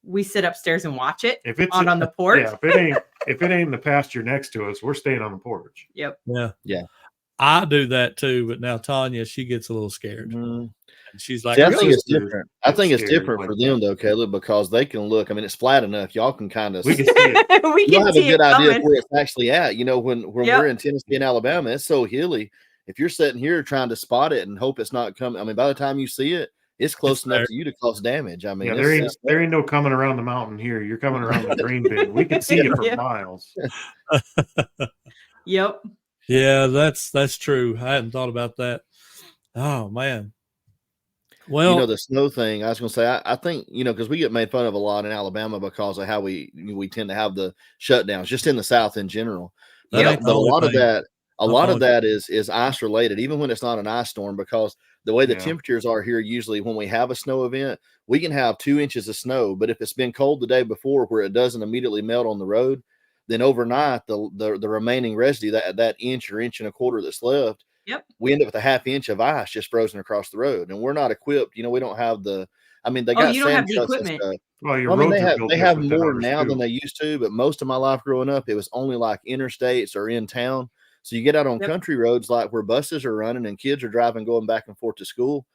We sit upstairs and watch it on the porch. Yeah, if it ain't in the pasture next to us, we're staying on the porch. Yep. Yeah. I do that too, but now Tanya, she gets a little scared. And she's like, I think it's different. I think it's different for them though, Caleb, because they can look. I mean, it's flat enough. Y'all can kind of we can see it. You'll have a good idea of where it's actually at. You know, when we're in Tennessee and Alabama, it's so hilly. If you're sitting here trying to spot it and hope it's not coming, I mean, by the time you see it, it's close enough to you to cause damage. I mean, there ain't no coming around the mountain here. You're coming around the grain bin. We can see you for miles. Yep. Yeah, that's true. I hadn't thought about that. Oh man. Well, you know, the snow thing, I was going to say, I think, you know, because we get made fun of a lot in Alabama because of how we tend to have the shutdowns just in the South in general. But a lot of that is ice related, even when it's not an ice storm, because the way the temperatures are here, usually when we have a snow event, we can have 2 inches of snow. But if it's been cold the day before where it doesn't immediately melt on the road, then overnight, the remaining residue, that inch or inch and a quarter that's left, we end up with a half inch of ice just frozen across the road. And we're not equipped. You know, we don't have they got you don't have the equipment. Well, they have more now than they used to, but most of my life growing up, it was only like interstates or in town. So you get out on country roads like where buses are running and kids are driving, going back and forth to school.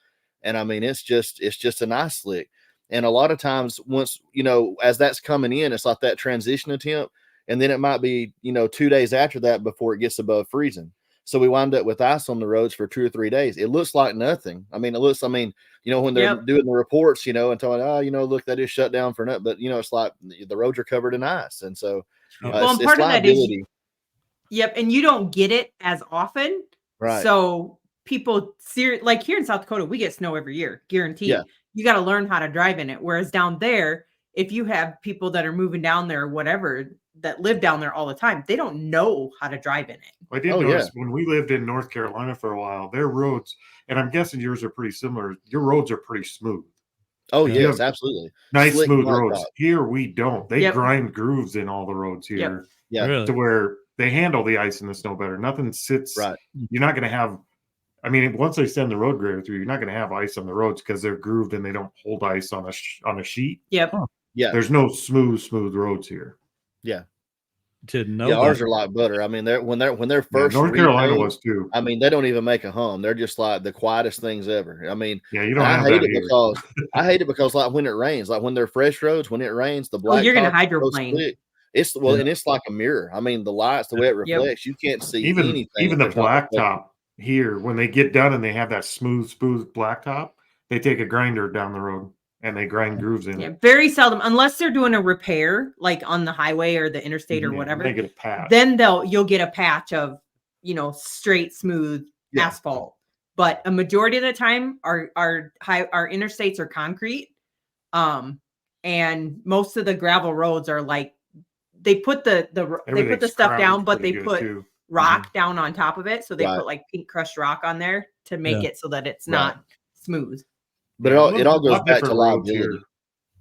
And I mean, it's just an ice slick. And a lot of times once, you know, as that's coming in, it's like that transition attempt. And then it might be, you know, 2 days after that before it gets above freezing. So we wind up with ice on the roads for 2 or 3 days. It looks like nothing. I mean, you know, when they're doing the reports, you know, and telling, you know, look, that is shut down for nothing. But, you know, it's like the roads are covered in ice. And so part of that is, and you don't get it as often. Right. So people like here in South Dakota, we get snow every year, guaranteed. Yeah. You got to learn how to drive in it. Whereas down there, if you have people that are moving down there or whatever that live down there all the time, they don't know how to drive in it. I did notice when we lived in North Carolina for a while, their roads, and I'm guessing yours are pretty similar. Your roads are pretty smooth. Oh, yes, absolutely. Nice, smooth roads. Here we don't. They grind grooves in all the roads here. Yeah. Really? To where they handle the ice and the snow better. Nothing sits. Right. You're not going to have, I mean, once they send the road grader through, you're not going to have ice on the roads because they're grooved and they don't hold ice on a sheet. Yep. Huh. Yeah. There's no smooth roads here. Yeah. Didn't know. Yeah, ours are like butter. I mean, when they're first. North Carolina was too. I mean, they don't even make a hum. They're just like the quietest things ever. I mean, you don't. I hate it because like when it rains, like when they're fresh roads, when it rains, the black. You're gonna hydroplane. And it's like a mirror. I mean, the lights, the way it reflects, you can't see anything. Even the blacktop here, when they get done and they have that smooth blacktop, they take a grinder down the road. And they grind grooves in it. Very seldom, unless they're doing a repair, like on the highway or the interstate or whatever. They get a patch. Then you'll get a patch of, you know, straight, smooth asphalt. But a majority of the time, our interstates are concrete, and most of the gravel roads are like they put the stuff down, but they put rock down on top of it. So they put like pink crushed rock on there to make it so that it's not smooth. But it all goes back to liability.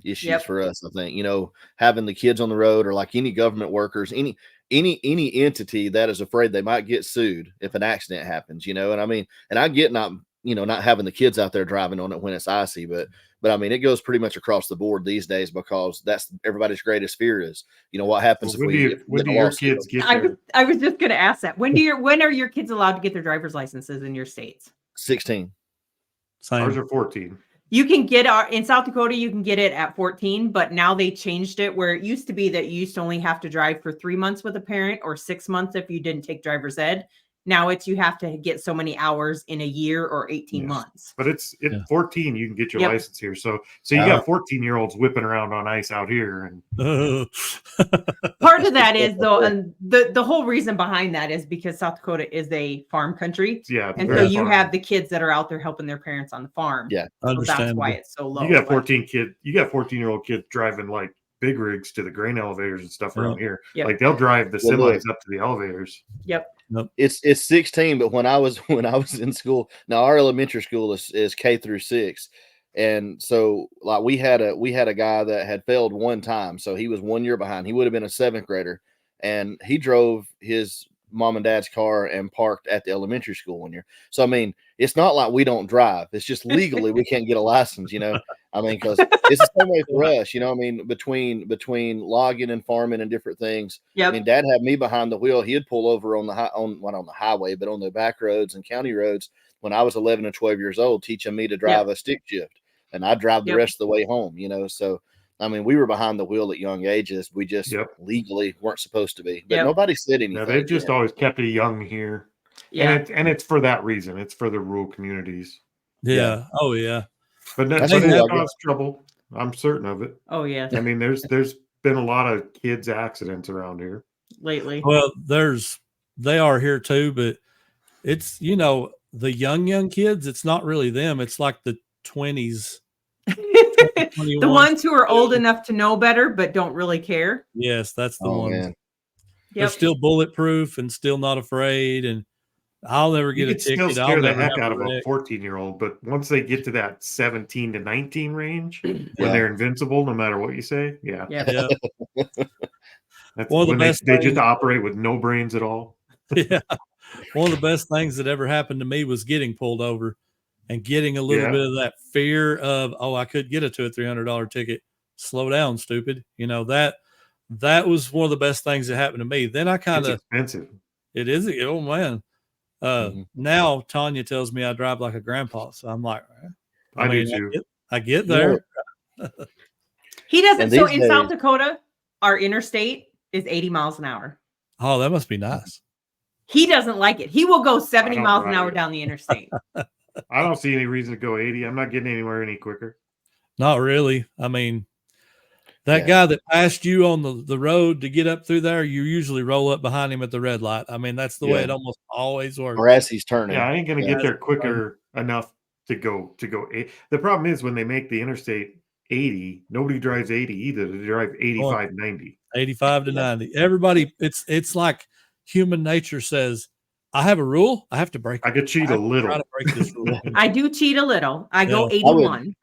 issues for us. I think, having the kids on the road, or like any government workers, any entity that is afraid they might get sued if an accident happens, and I mean, and I get not having the kids out there driving on it when it's icy, but I mean, it goes pretty much across the board these days, because that's everybody's greatest fear is, what happens when do your kids get there? I was just going to ask that. When are your kids allowed to get their driver's licenses in your states? 16. Ours are 14. You can get in South Dakota, you can get it at 14, but now they changed it where it used to be that you used to only have to drive for 3 months with a parent, or 6 months if you didn't take driver's ed. Now you have to get so many hours in a year or 18 months. But it's 14, you can get your license here. So you got 14-year-olds whipping around on ice out here. And part of that is, though, and the whole reason behind that is because South Dakota is a farm country. Yeah. And so you have the kids that are out there helping their parents on the farm. Yeah. So that's why it's so low. You got 14-year-old kids driving like big rigs to the grain elevators and stuff around here. Yep. Like they'll drive the semis up to the elevators. Yep. It's 16, but when I was in school, now our elementary school is K through 6. And so like we had a guy that had failed one time. So he was 1 year behind. He would have been a 7th grader, and he drove his mom and dad's car and parked at the elementary school 1 year. So, I mean, it's not like we don't drive. It's just legally we can't get a license, I mean, because it's the same way for us, I mean, between logging and farming and different things. Yep. I mean, Dad had me behind the wheel. He'd pull over on not on the highway, but on the back roads and county roads when I was 11 and 12 years old, teaching me to drive a stick shift, and I drive the rest of the way home, So, I mean, we were behind the wheel at young ages. We just legally weren't supposed to be, but nobody said anything. No, they've just always kept it young here. Yeah. And it's for that reason. It's for the rural communities. Yeah. Oh, yeah. But that's cause trouble. I'm certain of it. Oh, yeah. I mean, there's been a lot of kids accidents around here lately. Well, they are here too, but it's, the young kids, it's not really them. It's like the 20s. The ones who are old enough to know better but don't really care. Yes, that's the ones. Yep. They're still bulletproof and still not afraid, and I'll never get a ticket. Still scare the heck out of a 14-year-old, but once they get to that 17 to 19 range, when they're invincible, no matter what you say, That's one of the best. They just operate with no brains at all. Yeah, one of the best things that ever happened to me was getting pulled over and getting a little bit of that fear of, I could get a $200 or $300 ticket. Slow down, stupid. That was one of the best things that happened to me. Then I kind of expensive. It is. Oh man. Now Tanya tells me I drive like a grandpa. So I'm like, I do too. I get there. He doesn't. So in South Dakota, our interstate is 80 miles an hour. Oh, that must be nice. He doesn't like it. He will go 70 miles an hour down the interstate. I don't see any reason to go 80. I'm not getting anywhere any quicker. Not really. I mean, that guy that passed you on the road to get up through there, you usually roll up behind him at the red light. I mean, that's the way it almost always works. Or as he's turning. Yeah, I ain't going to get there quicker enough to go 8. The problem is when they make the interstate 80, nobody drives 80 either. They drive 85, 90. 85 to 90. Everybody, it's like human nature says, I have a rule. I have to break it. I could cheat a little. Try to break this rule. I do cheat a little. I go 81.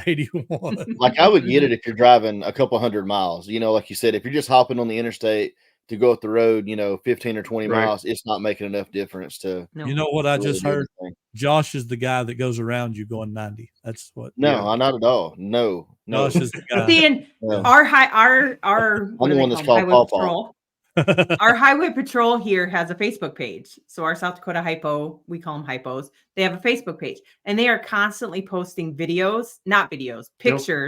81. Like I would get it if you're driving a couple hundred miles, like you said, if you're just hopping on the interstate to go up the road, 15 or 20 miles, it's not making enough difference to. You know what I just heard? Josh is the guy that goes around you going 90. That's what. No, not at all. No. Josh is the guy. See, our I'm the one that's called Paul. Our highway patrol here has a Facebook page. So our South Dakota hypo, we call them hypos. They have a Facebook page, and they are constantly posting pictures.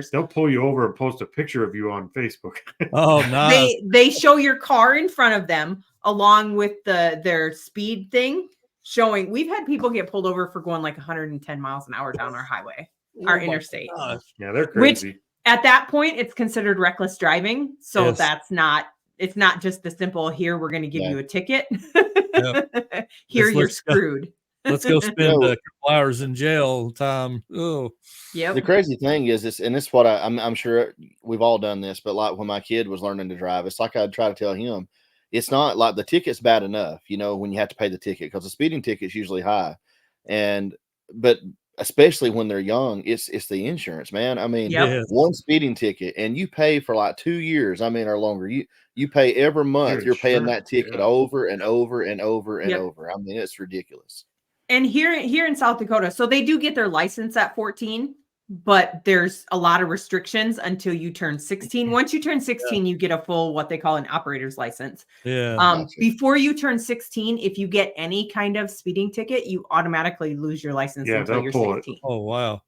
They'll pull you over and post a picture of you on Facebook. Oh, nice. They show your car in front of them along with their speed thing showing. We've had people get pulled over for going like 110 miles an hour down our highway, our interstate. Yeah, they're crazy. Which at that point, it's considered reckless driving. So it's not just the simple, here, we're going to give you a ticket. Here, you're screwed. Let's go spend a couple hours in jail time. Oh, yeah. The crazy thing is this, and this is what I'm sure we've all done this, but like when my kid was learning to drive, it's like I'd try to tell him, it's not like the ticket's bad enough, when you have to pay the ticket, because the speeding ticket's usually high. But especially when they're young, it's the insurance, man. I mean, one speeding ticket and you pay for like 2 years, I mean, or longer. You pay every month, you're paying that ticket over and over and over and over. I mean, it's ridiculous. And here in South Dakota, so they do get their license at 14, but there's a lot of restrictions until you turn 16. Once you turn 16, you get a full, what they call an operator's license. Before you turn 16, if you get any kind of speeding ticket, you automatically lose your license until you're 16. Oh, wow.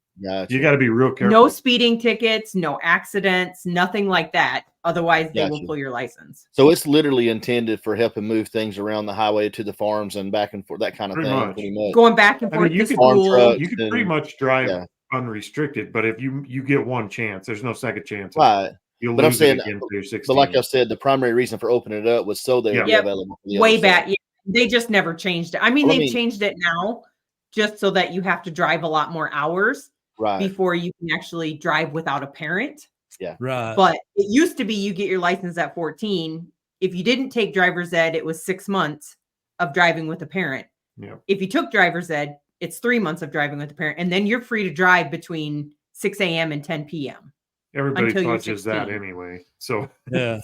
You got to be real careful. No speeding tickets, no accidents, nothing like that. Otherwise, they will pull your license. So it's literally intended for helping move things around the highway to the farms and back and forth, that kind of thing. Pretty much. Going back and forth you to school. You can pretty much drive unrestricted, but if you get one chance, there's no second chance. Right. You'll but lose I'm saying, it again until you're 16. But like I said, the primary reason for opening it up was so they would be available. Way back. Yeah. They just never changed it. I mean, they've changed it now just so that you have to drive a lot more hours before you can actually drive without a parent. Yeah. Right. But it used to be you get your license at 14. If you didn't take driver's ed, it was 6 months of driving with a parent. Yeah. If you took driver's ed, it's 3 months of driving with a parent. And then you're free to drive between 6 a.m. and 10 p.m. Everybody touches that anyway. So yeah.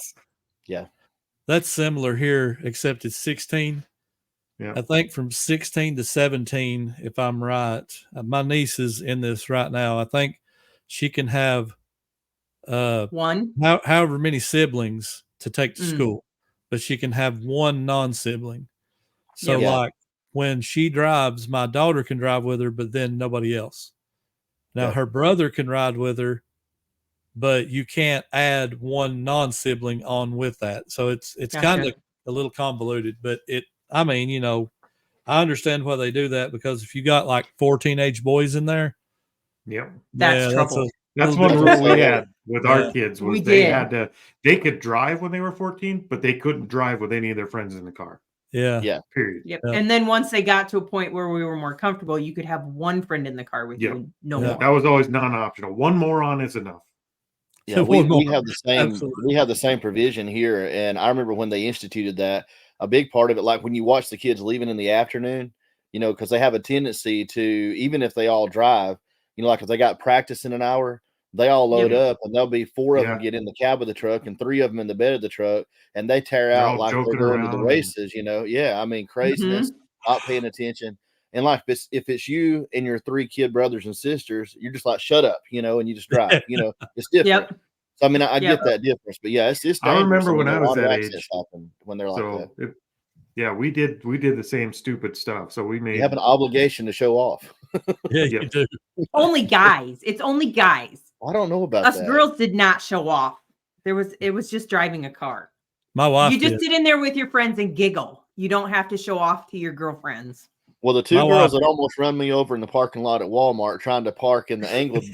That's similar here, except it's 16. Yeah. I think from 16 to 17, if I'm right. My niece is in this right now. I think she can have one, however many siblings to take to school, but she can have one non-sibling. So like when she drives, my daughter can drive with her, but then nobody else. Now her brother can ride with her, but you can't add one non-sibling on with that. So it's kind of a little convoluted, but I mean, you know, I understand why they do that, because if you got like 4 teenage boys in there, that's trouble. That's one rule we had with our kids was they could drive when they were 14, but they couldn't drive with any of their friends in the car. Yeah. Period. Yep. And then once they got to a point where we were more comfortable, you could have one friend in the car with you. No more. That was always non-optional. One moron is enough. Yeah, we have the same. Absolutely. We have the same provision here, and I remember when they instituted that. A big part of it, like when you watch the kids leaving in the afternoon, you know, because they have a tendency to, even if they all drive, you know, like if they got practice in an hour, they all load up, and there'll be 4 of them get in the cab of the truck and 3 of them in the bed of the truck, and they tear out like they're going to the races, you know. Yeah, I mean, craziness, not paying attention. And like if it's you and your 3 kid brothers and sisters, you're just like, shut up, you know, and you just drive, you know, it's different. So, I mean, I get that difference, but yeah, it's dangerous. I remember when I was that age, when they're like that. We did the same stupid stuff. So you have an obligation to show off. You do. Only guys. It's only guys. I don't know about us that. girls did not show off. It was just driving a car. My wife. You just sit in there with your friends and giggle. You don't have to show off to your girlfriends. Well, the 2 girls that almost run me over in the parking lot at Walmart trying to park in the angled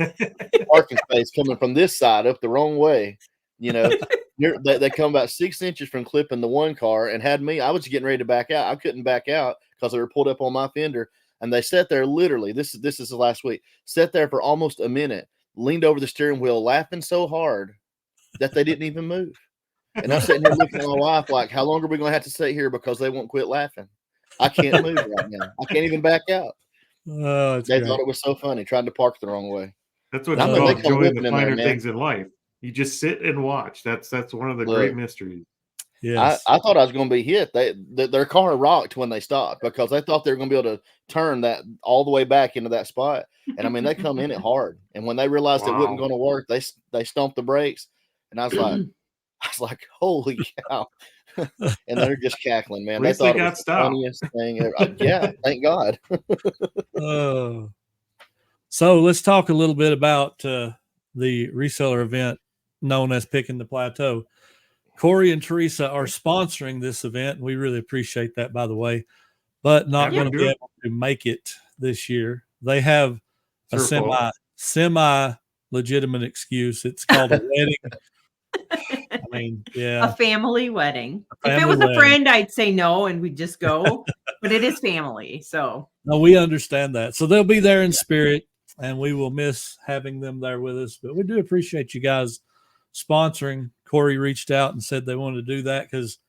parking space coming from this side up the wrong way, you know, they come about 6 inches from clipping the one car and had me. I was getting ready to back out. I couldn't back out because they were pulled up on my fender, and they sat there literally. This is the last week. Sat there for almost a minute, leaned over the steering wheel, laughing so hard that they didn't even move. And I'm sitting here looking at my wife like, how long are we going to have to sit here because they won't quit laughing? I can't move right now. I can't even back out. They thought it was so funny, trying to park the wrong way. That's what you call enjoying the finer things in life. You just sit and watch. That's one of the great mysteries. Yes. I thought I was going to be hit. Their car rocked when they stopped because they thought they were going to be able to turn that all the way back into that spot. And I mean, they come in it hard. And when they realized it wasn't going to work, they stomped the brakes. And I was like, holy cow. And they're just cackling, man. They thought it was the funniest thing ever. Yeah, thank God. So let's talk a little bit about the reseller event known as Pickin the Plateau. Corey and Teresa are sponsoring this event. We really appreciate that, by the way, but not going to be able to make it this year. They have a semi legitimate excuse. It's called a wedding. I mean, a family wedding. If it was a friend, I'd say no and we'd just go, but it is family. So no, we understand that. So they'll be there in spirit, and we will miss having them there with us, but we do appreciate you guys sponsoring. Corey reached out and said they wanted to do that because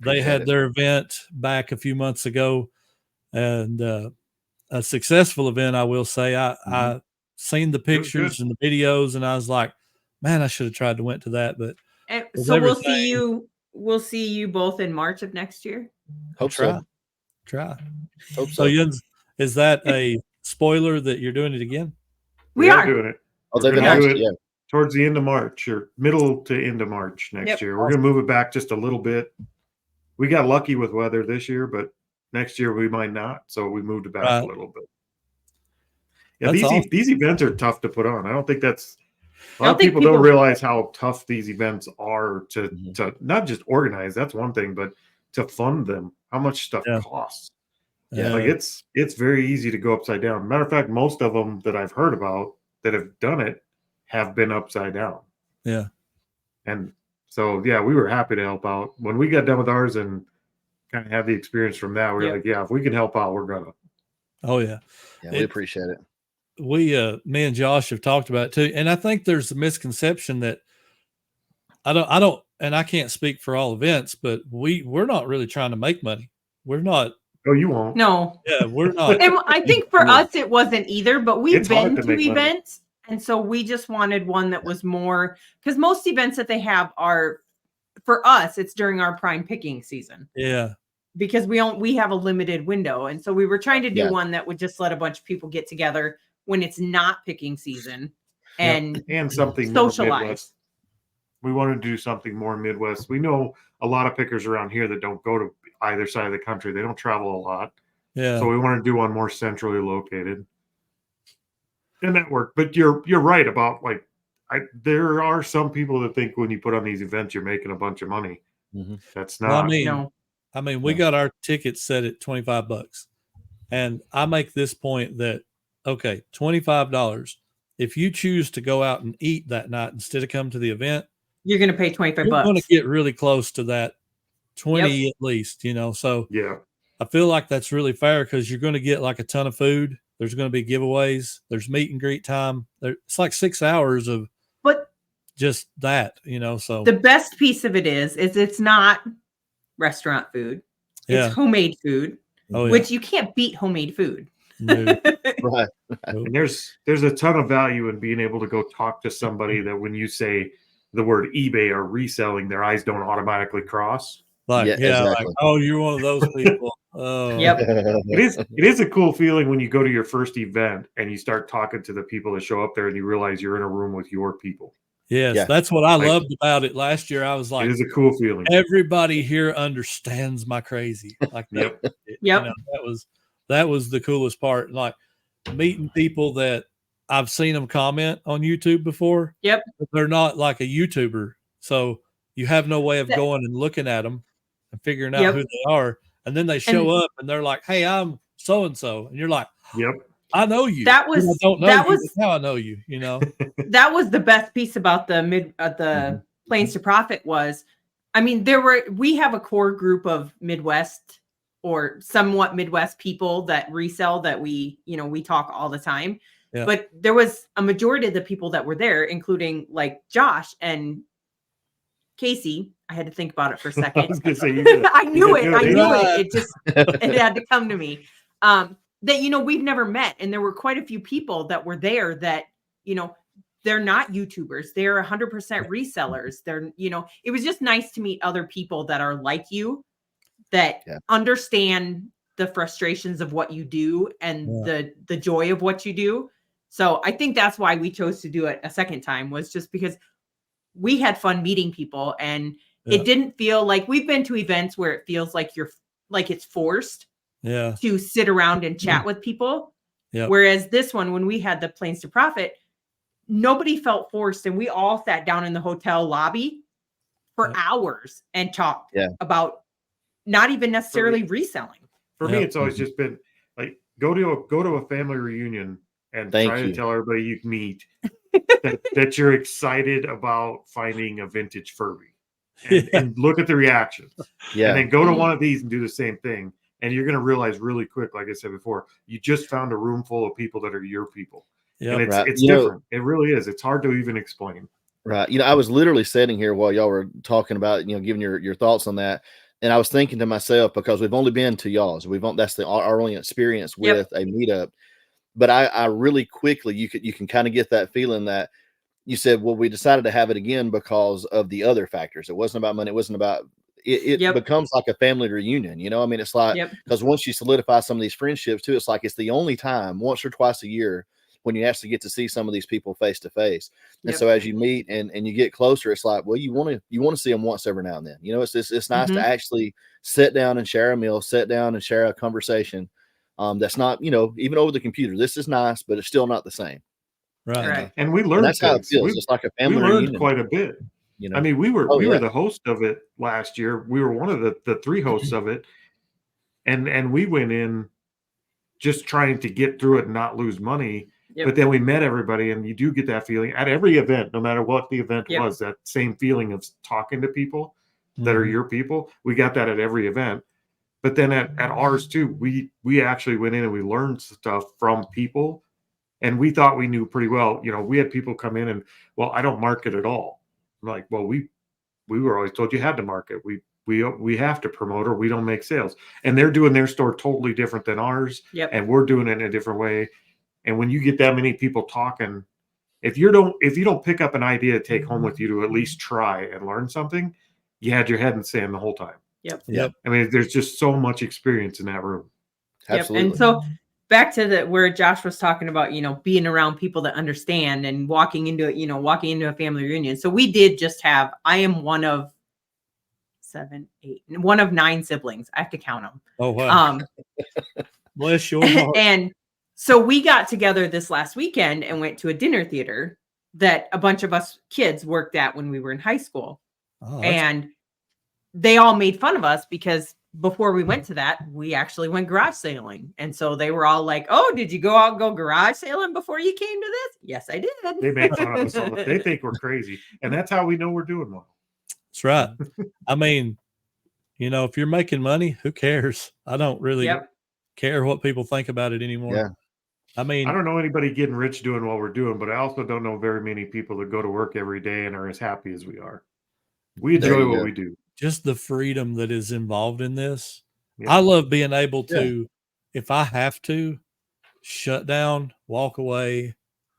they had their event back a few months ago, and a successful event. I will say I seen the pictures and the videos, and I was like, man, I should have tried to went to that. But so we'll see you. We'll see you both in March of next year. Hope try. Hope so. Jens, is that a spoiler that you're doing it again? We are doing it. Oh, they've been towards the end of March or middle to end of March next year. We're going to move it back just a little bit. We got lucky with weather this year, but next year we might not. So we moved it back a little bit. Yeah, these events are tough to put on. I don't think that's a lot of people don't realize how tough these events are to not just organize. That's one thing, but to fund them, how much stuff costs. Yeah. Like it's very easy to go upside down. Matter of fact, most of them that I've heard about that have done it have been upside down. Yeah. And so, yeah, we were happy to help out. When we got done with ours and kind of have the experience from that, we were like, yeah, if we can help out, we're going to. Oh, yeah. Yeah, we appreciate it. Me and Josh have talked about it too. And I think there's a misconception that I don't, and I can't speak for all events, but we're not really trying to make money. We're not. Oh, you won't. No. Yeah, we're not. And I think for us, it wasn't either, but we've been to events. Money. And so we just wanted one that was more, because most events that they have are, for us, it's during our prime picking season. Yeah. Because we have a limited window. And so we were trying to do one that would just let a bunch of people get together when it's not picking season and something socialize. We wanted to do something more Midwest. We know a lot of pickers around here that don't go to either side of the country. They don't travel a lot. Yeah. So we want to do one more centrally located. And that worked. But you're right about there are some people that think when you put on these events, you're making a bunch of money. Mm-hmm. That's not. Well, I mean, we got our tickets set at $25, and I make this point that, okay, $25. If you choose to go out and eat that night instead of come to the event, you're going to pay $25. You're going to get really close to that 20 at least, So yeah, I feel like that's really fair because you're going to get like a ton of food. There's going to be giveaways. There's meet and greet time. It's like 6 hours of just that, So the best piece of it is it's not restaurant food. It's homemade food, which you can't beat homemade food. No. Right. And there's a ton of value in being able to go talk to somebody that when you say the word eBay or reselling, their eyes don't automatically cross. Exactly. Like, oh, you're one of those people. Oh, yep. It is a cool feeling when you go to your first event and you start talking to the people that show up there and you realize you're in a room with your people. Yes, that's what I loved about it last year. I was like, it is a cool feeling. Everybody here understands my crazy. Like that. Yep. That was the coolest part. Like meeting people that I've seen them comment on YouTube before. Yep. But they're not like a YouTuber. So you have no way of going and looking at them and figuring out who they are. And then they show up and they're like, hey, I'm so-and-so. And you're like, yep, I know you. That was, I don't know that you, was how I know you, That was the best piece about the Plains to Profit was, I mean, we have a core group of Midwest or somewhat Midwest people that resell that we talk all the time. Yeah. But there was a majority of the people that were there, including like Josh and Casey. I had to think about it for a second. I knew it. It just, it had to come to me. That, we've never met. And there were quite a few people that were there that, they're not YouTubers. They're 100% resellers. They're, it was just nice to meet other people that are like you, that understand the frustrations of what you do and the joy of what you do. So I think that's why we chose to do it a second time, was just because we had fun meeting people, and it didn't feel like we've been to events where it feels like it's forced to sit around and chat with people. Yeah. Whereas this one, when we had the Plains to Profit, nobody felt forced, and we all sat down in the hotel lobby for hours and talked about not even necessarily reselling. For me, it's always just been like go to a family reunion and try to tell everybody you meet that you're excited about finding a vintage Furby, and look at the reactions. Yeah, and then go to one of these and do the same thing, and you're going to realize really quick, like I said before, you just found a room full of people that are your people. Yeah, and it's different. It really is. It's hard to even explain. Right. I was literally sitting here while y'all were talking about, giving your thoughts on that. And I was thinking to myself, because we've only been to y'all's, that's our only experience with a meetup. But I really quickly, you can kind of get that feeling that you said, well, we decided to have it again because of the other factors. It wasn't about money. It wasn't about it. It becomes like a family reunion. You know, I mean, it's like, because once you solidify some of these friendships too, it's like it's the only time, once or twice a year, when you actually get to see some of these people face to face. And so as you meet and you get closer, it's like, well, you want to see them once every now and then. You know, it's nice to actually sit down and share a meal, sit down and share a conversation. That's not, you know, even over the computer. This is nice, but it's still not the same. Right. And we learned that's how it feels. It's like a family reunion. Learned quite a bit. You know, I mean, we were the host of it last year. We were one of the 3 hosts of it. And we went in just trying to get through it and not lose money. But then we met everybody, and you do get that feeling at every event, no matter what the event was, that same feeling of talking to people that are your people. We got that at every event. But then at ours too, we actually went in and we learned stuff from people, and we thought we knew pretty well. You know, we had people come in and, well, I don't market at all. I'm like, well, we were always told you had to market. We have to promote, or we don't make sales. And they're doing their store totally different than ours, and we're doing it in a different way. And when you get that many people talking, if you don't pick up an idea to take home with you to at least try and learn something, you had your head in the sand the whole time. Yep. I mean, there's just so much experience in that room. Absolutely. And so back to where Josh was talking about, you know, being around people that understand and walking into a family reunion. So we did just have, I am one of 9 siblings. I have to count them. Oh, wow. Bless your heart. And so we got together this last weekend and went to a dinner theater that a bunch of us kids worked at when we were in high school. And they all made fun of us because before we went to that, we actually went garage sailing. And so they were all like, oh, did you go garage sailing before you came to this? Yes, I did. They make fun of us all. They think we're crazy. And that's how we know we're doing well. That's right. I mean, you know, if you're making money, who cares? I don't really care what people think about it anymore. Yeah. I mean, I don't know anybody getting rich doing what we're doing, but I also don't know very many people that go to work every day and are as happy as we are. We enjoy what we do. Just the freedom that is involved in this. I love being able to, if I have to, shut down, walk away,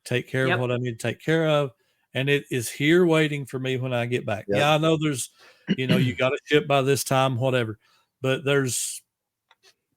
take care of what I need to take care of. And it is here waiting for me when I get back. Yeah, I know there's, you know, you got to ship by this time, whatever. But there's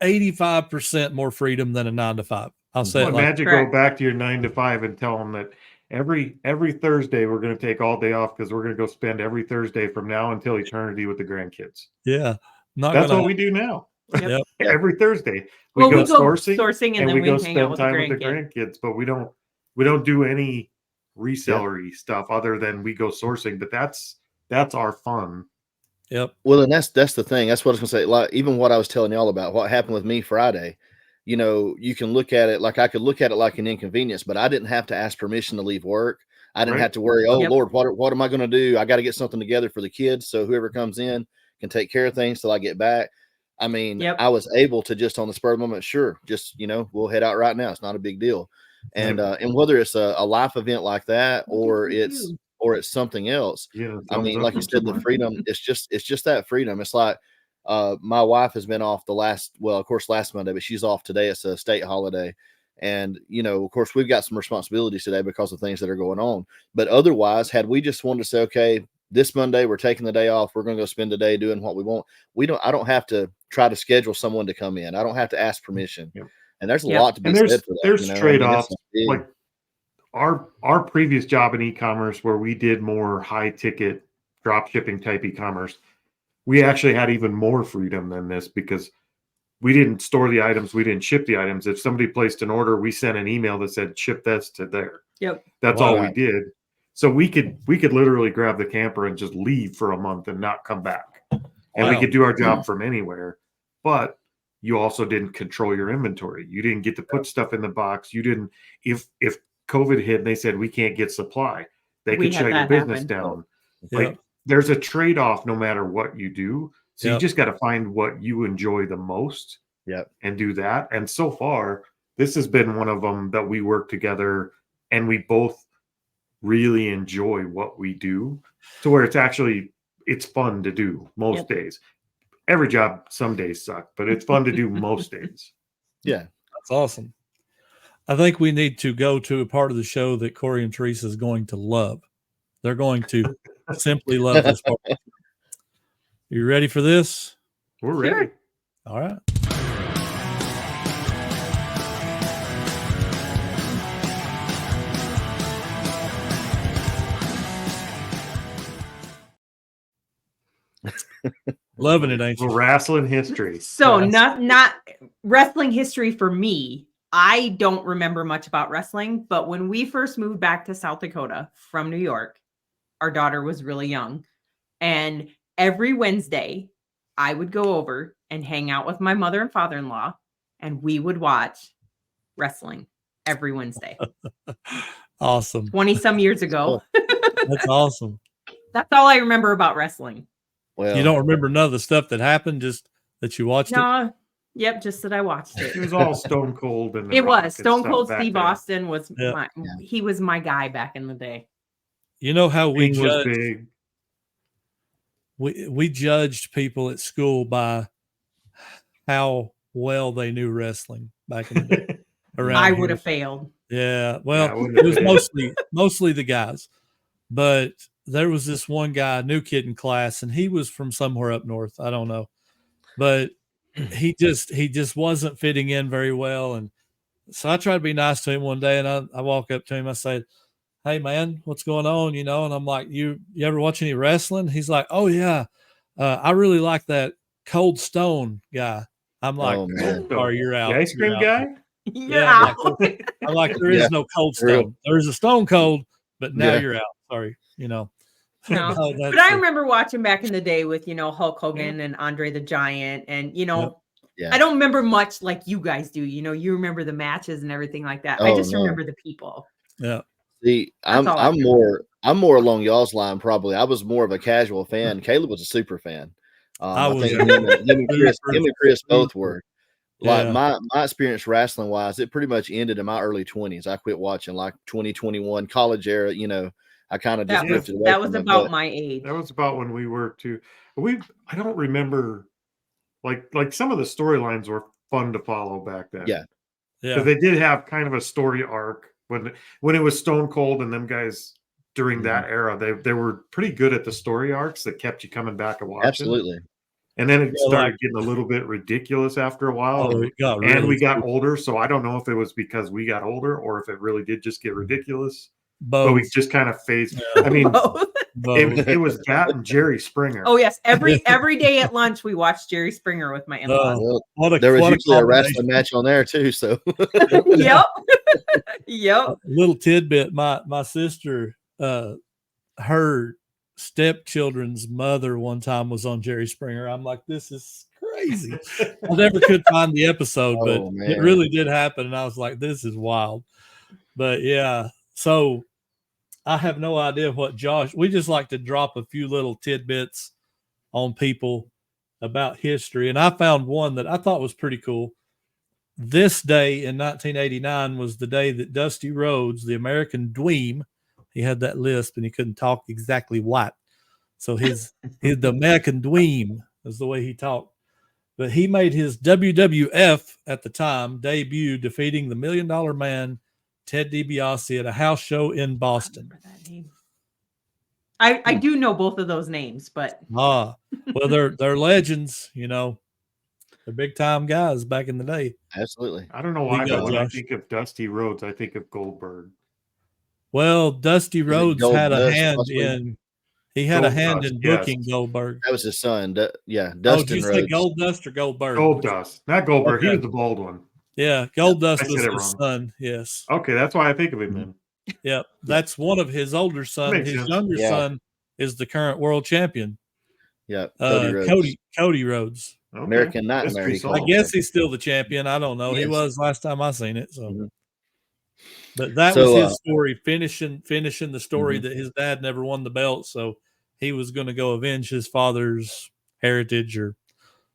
85% more freedom than a 9 to 5. I'll say it like imagine go back to your 9 to 5 and tell them that every Thursday we're going to take all day off because we're going to go spend every Thursday from now until eternity with the grandkids. Yeah. That's what we do now. Yep. Every Thursday we go sourcing and then we go hang out spend time with the grandkids, but we don't do any resellery stuff other than we go sourcing, but that's our fun. Yep. Well, and that's the thing. That's what I was going to say. Like, even what I was telling y'all about what happened with me Friday, you know, you can look at it like I could look at it like an inconvenience, but I didn't have to ask permission to leave work. I didn't have to worry, oh Lord, what am I going to do? I got to get something together for the kids. So whoever comes in can take care of things till I get back. I mean, I was able to just on the spur of the moment, sure, just, you know, we'll head out right now. It's not a big deal. And whether it's a life event like that, or it's something else. I mean, like you said, the freedom, it's just that freedom. It's like, my wife has been off last Monday, but she's off today. It's a state holiday. And, you know, of course, we've got some responsibilities today because of things that are going on. But otherwise, had we just wanted to say, okay, this Monday, we're taking the day off, we're going to go spend the day doing what we want. I don't have to try to schedule someone to come in. I don't have to ask permission. And there's a lot to be said for that. There's trade-offs. Like our previous job in e-commerce, where we did more high ticket drop shipping type e-commerce, we actually had even more freedom than this because we didn't store the items. We didn't ship the items. If somebody placed an order, we sent an email that said, ship this to there. That's all we did. So we could literally grab the camper and just leave for a month and not come back. And we could do our job from anywhere. But you also didn't control your inventory. You didn't get to put stuff in the box. You didn't, if COVID hit and they said, we can't get supply, they could shut your business down. Like, there's a trade-off no matter what you do. So you just got to find what you enjoy the most and do that. And so far, this has been one of them that we work together and we both really enjoy what we do to where it's fun to do most days. every job some days suck, but it's fun to do most days. Yeah, that's awesome. I think we need to go to a part of the show that Corey and Teresa is going to love. They're going to simply love this part. You ready for this? We're ready. All right. Loving it, ain't you? Wrestling history. So not wrestling history for me. I don't remember much about wrestling, but when we first moved back to South Dakota from New York, our daughter was really young. And every Wednesday, I would go over and hang out with my mother and father-in-law, and we would watch wrestling every Wednesday. Awesome. 20-some years ago. That's awesome. That's all I remember about wrestling. Well, you don't remember none of the stuff that happened, just that you watched it? Yep, just that I watched it. It was all Stone Cold. And it was. Stone Cold Steve Austin was Yeah. He was my guy back in the day. You know how we judged, big. we judged people at school by how well they knew wrestling back in the day. I would have failed. Yeah, well, it was mostly the guys, but there was this one guy, new kid in class, and he was from somewhere up north. I don't know, but he just wasn't fitting in very well. And so I tried to be nice to him one day, and I walk up to him. I said, "Hey man, what's going on?" And I'm like, you ever watch any wrestling? He's like, "Oh yeah, I really like that Cold Stone guy." I'm like, "Sorry, you're out." The ice cream guy? Yeah. I'm like, there is no Cold Stone. There's a Stone Cold, but now you're out. Sorry, No. But I remember watching back in the day with, Hulk Hogan and Andre the Giant. And, I don't remember much like you guys do. You remember the matches and everything like that. I just remember the people. Yeah. See, I'm more along y'all's line. Probably. I was more of a casual fan. Caleb was a super fan. I think him and Chris both were. Like my experience wrestling wise, it pretty much ended in my early 20s. I quit watching like 2021 college era. I kind of just drifted away. That was about my age. That was about when we were too. I don't remember like some of the storylines were fun to follow back then. Yeah. Because they did have kind of a story arc when it was Stone Cold and them guys during that era. They were pretty good at the story arcs that kept you coming back and watching. Absolutely. And then it started getting a little bit ridiculous after a while. We got older. So I don't know if it was because we got older or if it really did just get ridiculous. Both. But we just kind of phased. Yeah. I mean, it was that and Jerry Springer. Oh, yes. Every day at lunch, we watched Jerry Springer with my in-laws. There was usually a wrestling match on there, too. So, Yep. Yep. Little tidbit. My sister, her stepchildren's mother one time was on Jerry Springer. I'm like, this is crazy. I never could find the episode, but it really did happen. And I was like, this is wild. But yeah, so I have no idea what we just like to drop a few little tidbits on people about history. And I found one that I thought was pretty cool. This day in 1989 was the day that Dusty Rhodes, the American Dweem, he had that lisp and he couldn't talk exactly what. So the American Dweem is the way he talked. But he made his WWF at the time debut, defeating the $1 Million Man, Ted DiBiase, at a house show in Boston. I do know both of those names, but well, they're legends, They're big time guys back in the day. Absolutely. I don't know why, but when I think of Dusty Rhodes, I think of Goldberg. Well, Dusty Rhodes had a hand in. He had a hand in booking Goldberg. That was his son. Dustin did you say Goldust or Goldberg? Goldust, not Goldberg. Okay. He was the bald one. Yeah, Goldust was his son. Yes. Okay, that's why I think of him then. Yep, that's one of his older sons. His younger son is the current world champion. Yeah, Cody Rhodes. Okay. American Nightmare. I guess he's still the champion. I don't know. Yes. He was last time I seen it. So, but that was his story. Finishing the story that his dad never won the belt, so he was going to go avenge his father's heritage or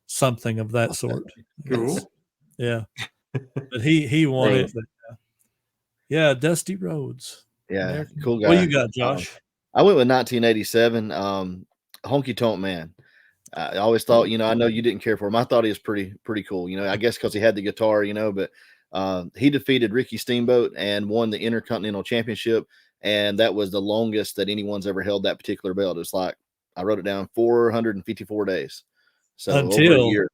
something of that sort. Cool. Yeah, but he won it. But, yeah, Dusty Rhodes. Yeah, American. Cool guy. What you got, Josh? I went with 1987. Honky Tonk Man. I always thought, I know you didn't care for him. I thought he was pretty cool. I guess because he had the guitar, but he defeated Ricky Steamboat and won the Intercontinental Championship. And that was the longest that anyone's ever held that particular belt. It's like, I wrote it down, 454 days. So over a year.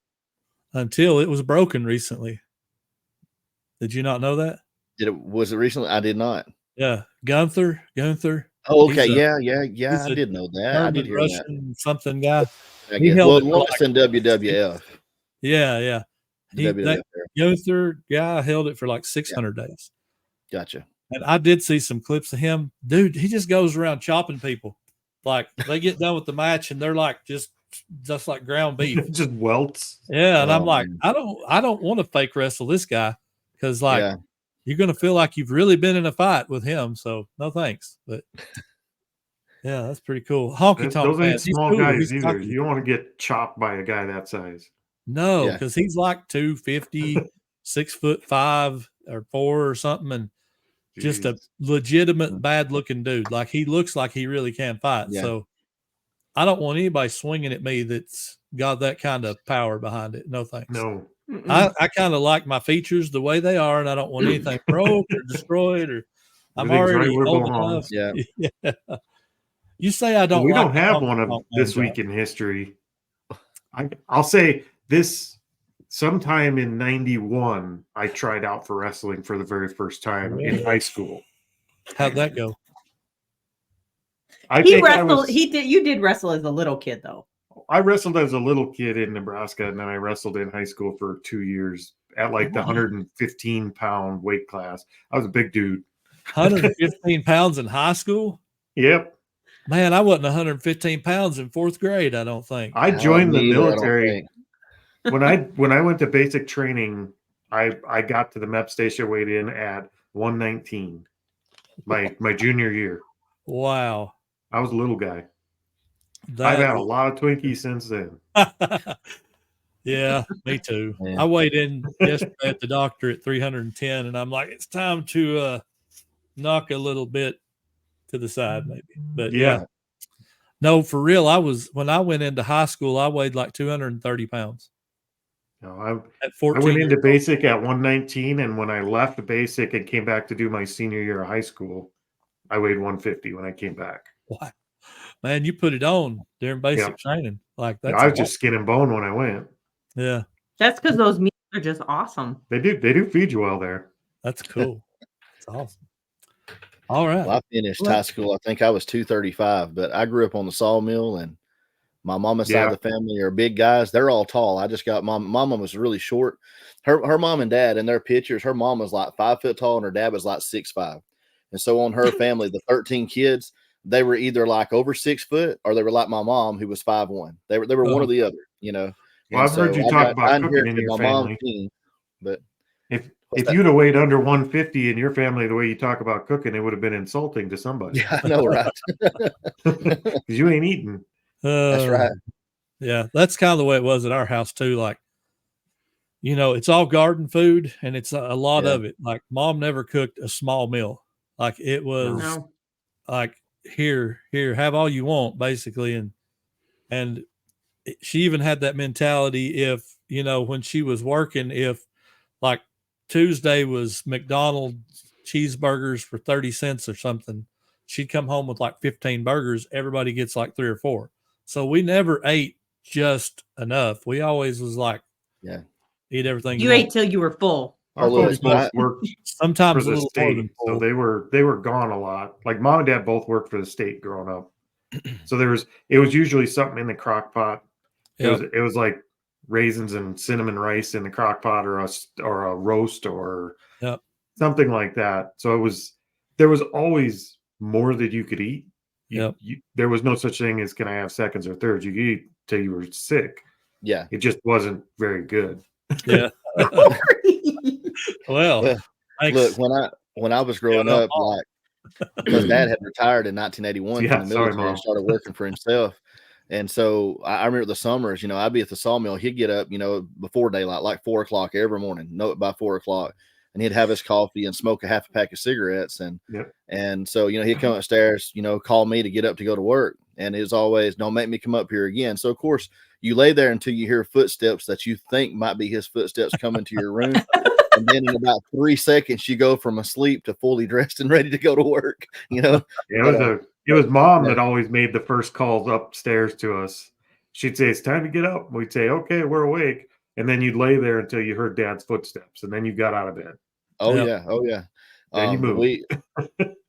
Until it was broken recently. Did you not know that? Was it recently? I did not. Yeah. Gunther. Oh, okay. Yeah. I did know that. I did hear Russian that. Something guy. He held it in WWF. Yeah. Gunther guy held it for like 600 days. Gotcha. And I did see some clips of him. Dude, he just goes around chopping people. Like they get done with the match and they're like just like ground beef. Just welts. Yeah. And I'm like, man. I don't want to fake wrestle this guy because you're going to feel like you've really been in a fight with him. So no thanks. But yeah, that's pretty cool. Honky Tonk. Those ain't small guys either. You don't want to get chopped by a guy that size. No, because he's like 250, 6'5" or 4 or something. And just a legitimate bad looking dude. Like he looks like he really can fight. Yeah. So I don't want anybody swinging at me that's got that kind of power behind it. No thanks. No. I kind of like my features the way they are, and I don't want anything broke or destroyed. Or I'm already old enough. Yeah. You say I don't. We don't have one of this week in history. I'll say this. Sometime in 91, I tried out for wrestling for the very first time in high school. How'd that go? You did wrestle as a little kid, though. I wrestled as a little kid in Nebraska, and then I wrestled in high school for 2 years at like the 115-pound weight class. I was a big dude. 115 pounds in high school? Yep. Man, I wasn't 115 pounds in 4th grade, I don't think. I joined the military. When I went to basic training, I got to the MEP station, weighed in at 119 my junior year. Wow. I was a little guy. I've had a lot of Twinkies since then. Yeah, me too. Yeah. I weighed in yesterday at the doctor at 310, and I'm like, it's time to knock a little bit to the side, maybe. But yeah. No, for real, when I went into high school, I weighed like 230 pounds. No, I went into basic at 119, and when I left basic and came back to do my senior year of high school, I weighed 150 when I came back. Wow. Man, you put it on during basic training. Like that. I was just skin and bone when I went. Yeah. That's because those meals are just awesome. They do feed you well there. That's cool. That's awesome. All right. Well, I finished high school. I think I was 235, but I grew up on the sawmill, and my mama's side of the family are big guys. They're all tall. I just got my mama was really short. Her mom and dad in their pictures, her mom was like 5 foot tall and her dad was like 6'5". And so on her family, the 13 kids, they were either like over 6 foot or they were like my mom, who was 5'1". They were one or the other, Well, I've heard you talk about cooking in your family. But if you'd have weighed under 150 in your family the way you talk about cooking, it would have been insulting to somebody. Yeah, I know, right? Because you ain't eating. That's right. Yeah, that's kind of the way it was at our house too. Like, it's all garden food, and it's a lot of it. Like, mom never cooked a small meal. Like, it was like, here, have all you want, basically. And she even had that mentality if, when she was working, if like Tuesday was McDonald's cheeseburgers for 30 cents or something, she'd come home with like 15 burgers. Everybody gets like 3 or 4. So we never ate just enough. We always was like, eat everything. You ate till you were full. Our folks both worked sometimes for the state, so they were gone a lot. Like mom and dad both worked for the state growing up. So it was usually something in the crock pot. It was like raisins and cinnamon rice in the crock pot, or a roast, or something like that. So there was always more that you could eat. There was no such thing as can I have seconds or thirds. You could eat till you were sick. Yeah, it just wasn't very good. Yeah. Well, look, when I was growing up, like, because dad had retired in 1981 from the military and started working for himself. And so I remember the summers, I'd be at the sawmill. He'd get up, before daylight, like 4 o'clock every morning, by 4 o'clock. And he'd have his coffee and smoke a half a pack of cigarettes. And so, he'd come upstairs, call me to get up to go to work. And it was always, don't make me come up here again. So, of course, you lay there until you hear footsteps that you think might be his footsteps coming to your room. And then in about 3 seconds, you go from asleep to fully dressed and ready to go to work. It was mom that always made the first calls upstairs to us. She'd say, "It's time to get up." We'd say, "Okay, we're awake." And then you'd lay there until you heard dad's footsteps, and then you got out of bed. Oh yeah. Then you moved.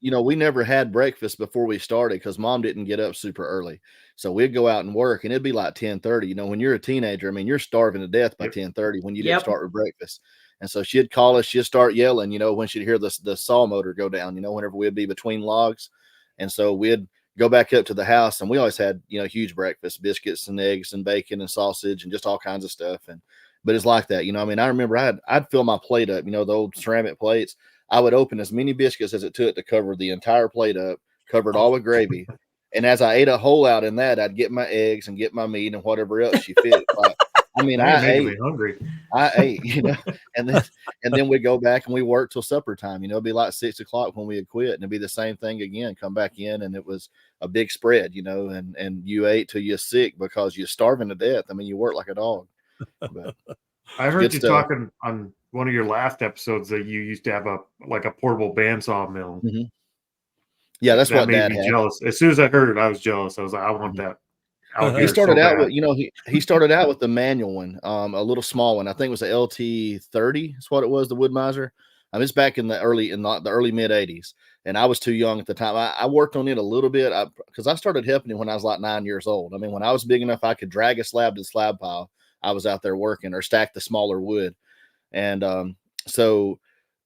We never had breakfast before we started because mom didn't get up super early. So we'd go out and work, and it'd be like 10:30. When you're a teenager, I mean, you're starving to death by 10:30 when you didn't start with breakfast. And so she'd call us, she'd start yelling, when she'd hear the saw motor go down, whenever we'd be between logs. And so we'd go back up to the house, and we always had, huge breakfast, biscuits and eggs and bacon and sausage and just all kinds of stuff. But it's like that, I remember I'd fill my plate up, the old ceramic plates. I would open as many biscuits as it took to cover the entire plate up, covered all with gravy. And as I ate a hole out in that, I'd get my eggs and get my meat and whatever else she fit. I ate. Me hungry. I ate, and then we'd go back and we worked till supper time. It'd be like 6 o'clock when we had quit, and it'd be the same thing again. Come back in, and it was a big spread, and you ate till you're sick because you're starving to death. I mean, you work like a dog. But I heard you talking on one of your last episodes that you used to have a portable bandsaw mill. Mm-hmm. Yeah, that's what made Dad me had. jealous. As soon as I heard it, I was jealous. I was like, I want that. He started out with, he started out with the manual one, a little small one. I think it was a LT30. That's what it was, the Wood Miser. It's back in the early mid 80s, and I was too young at the time. I worked on it a little bit because I started helping him when I was like 9 years old. When I was big enough, I could drag a slab to the slab pile. I was out there working or stack the smaller wood. And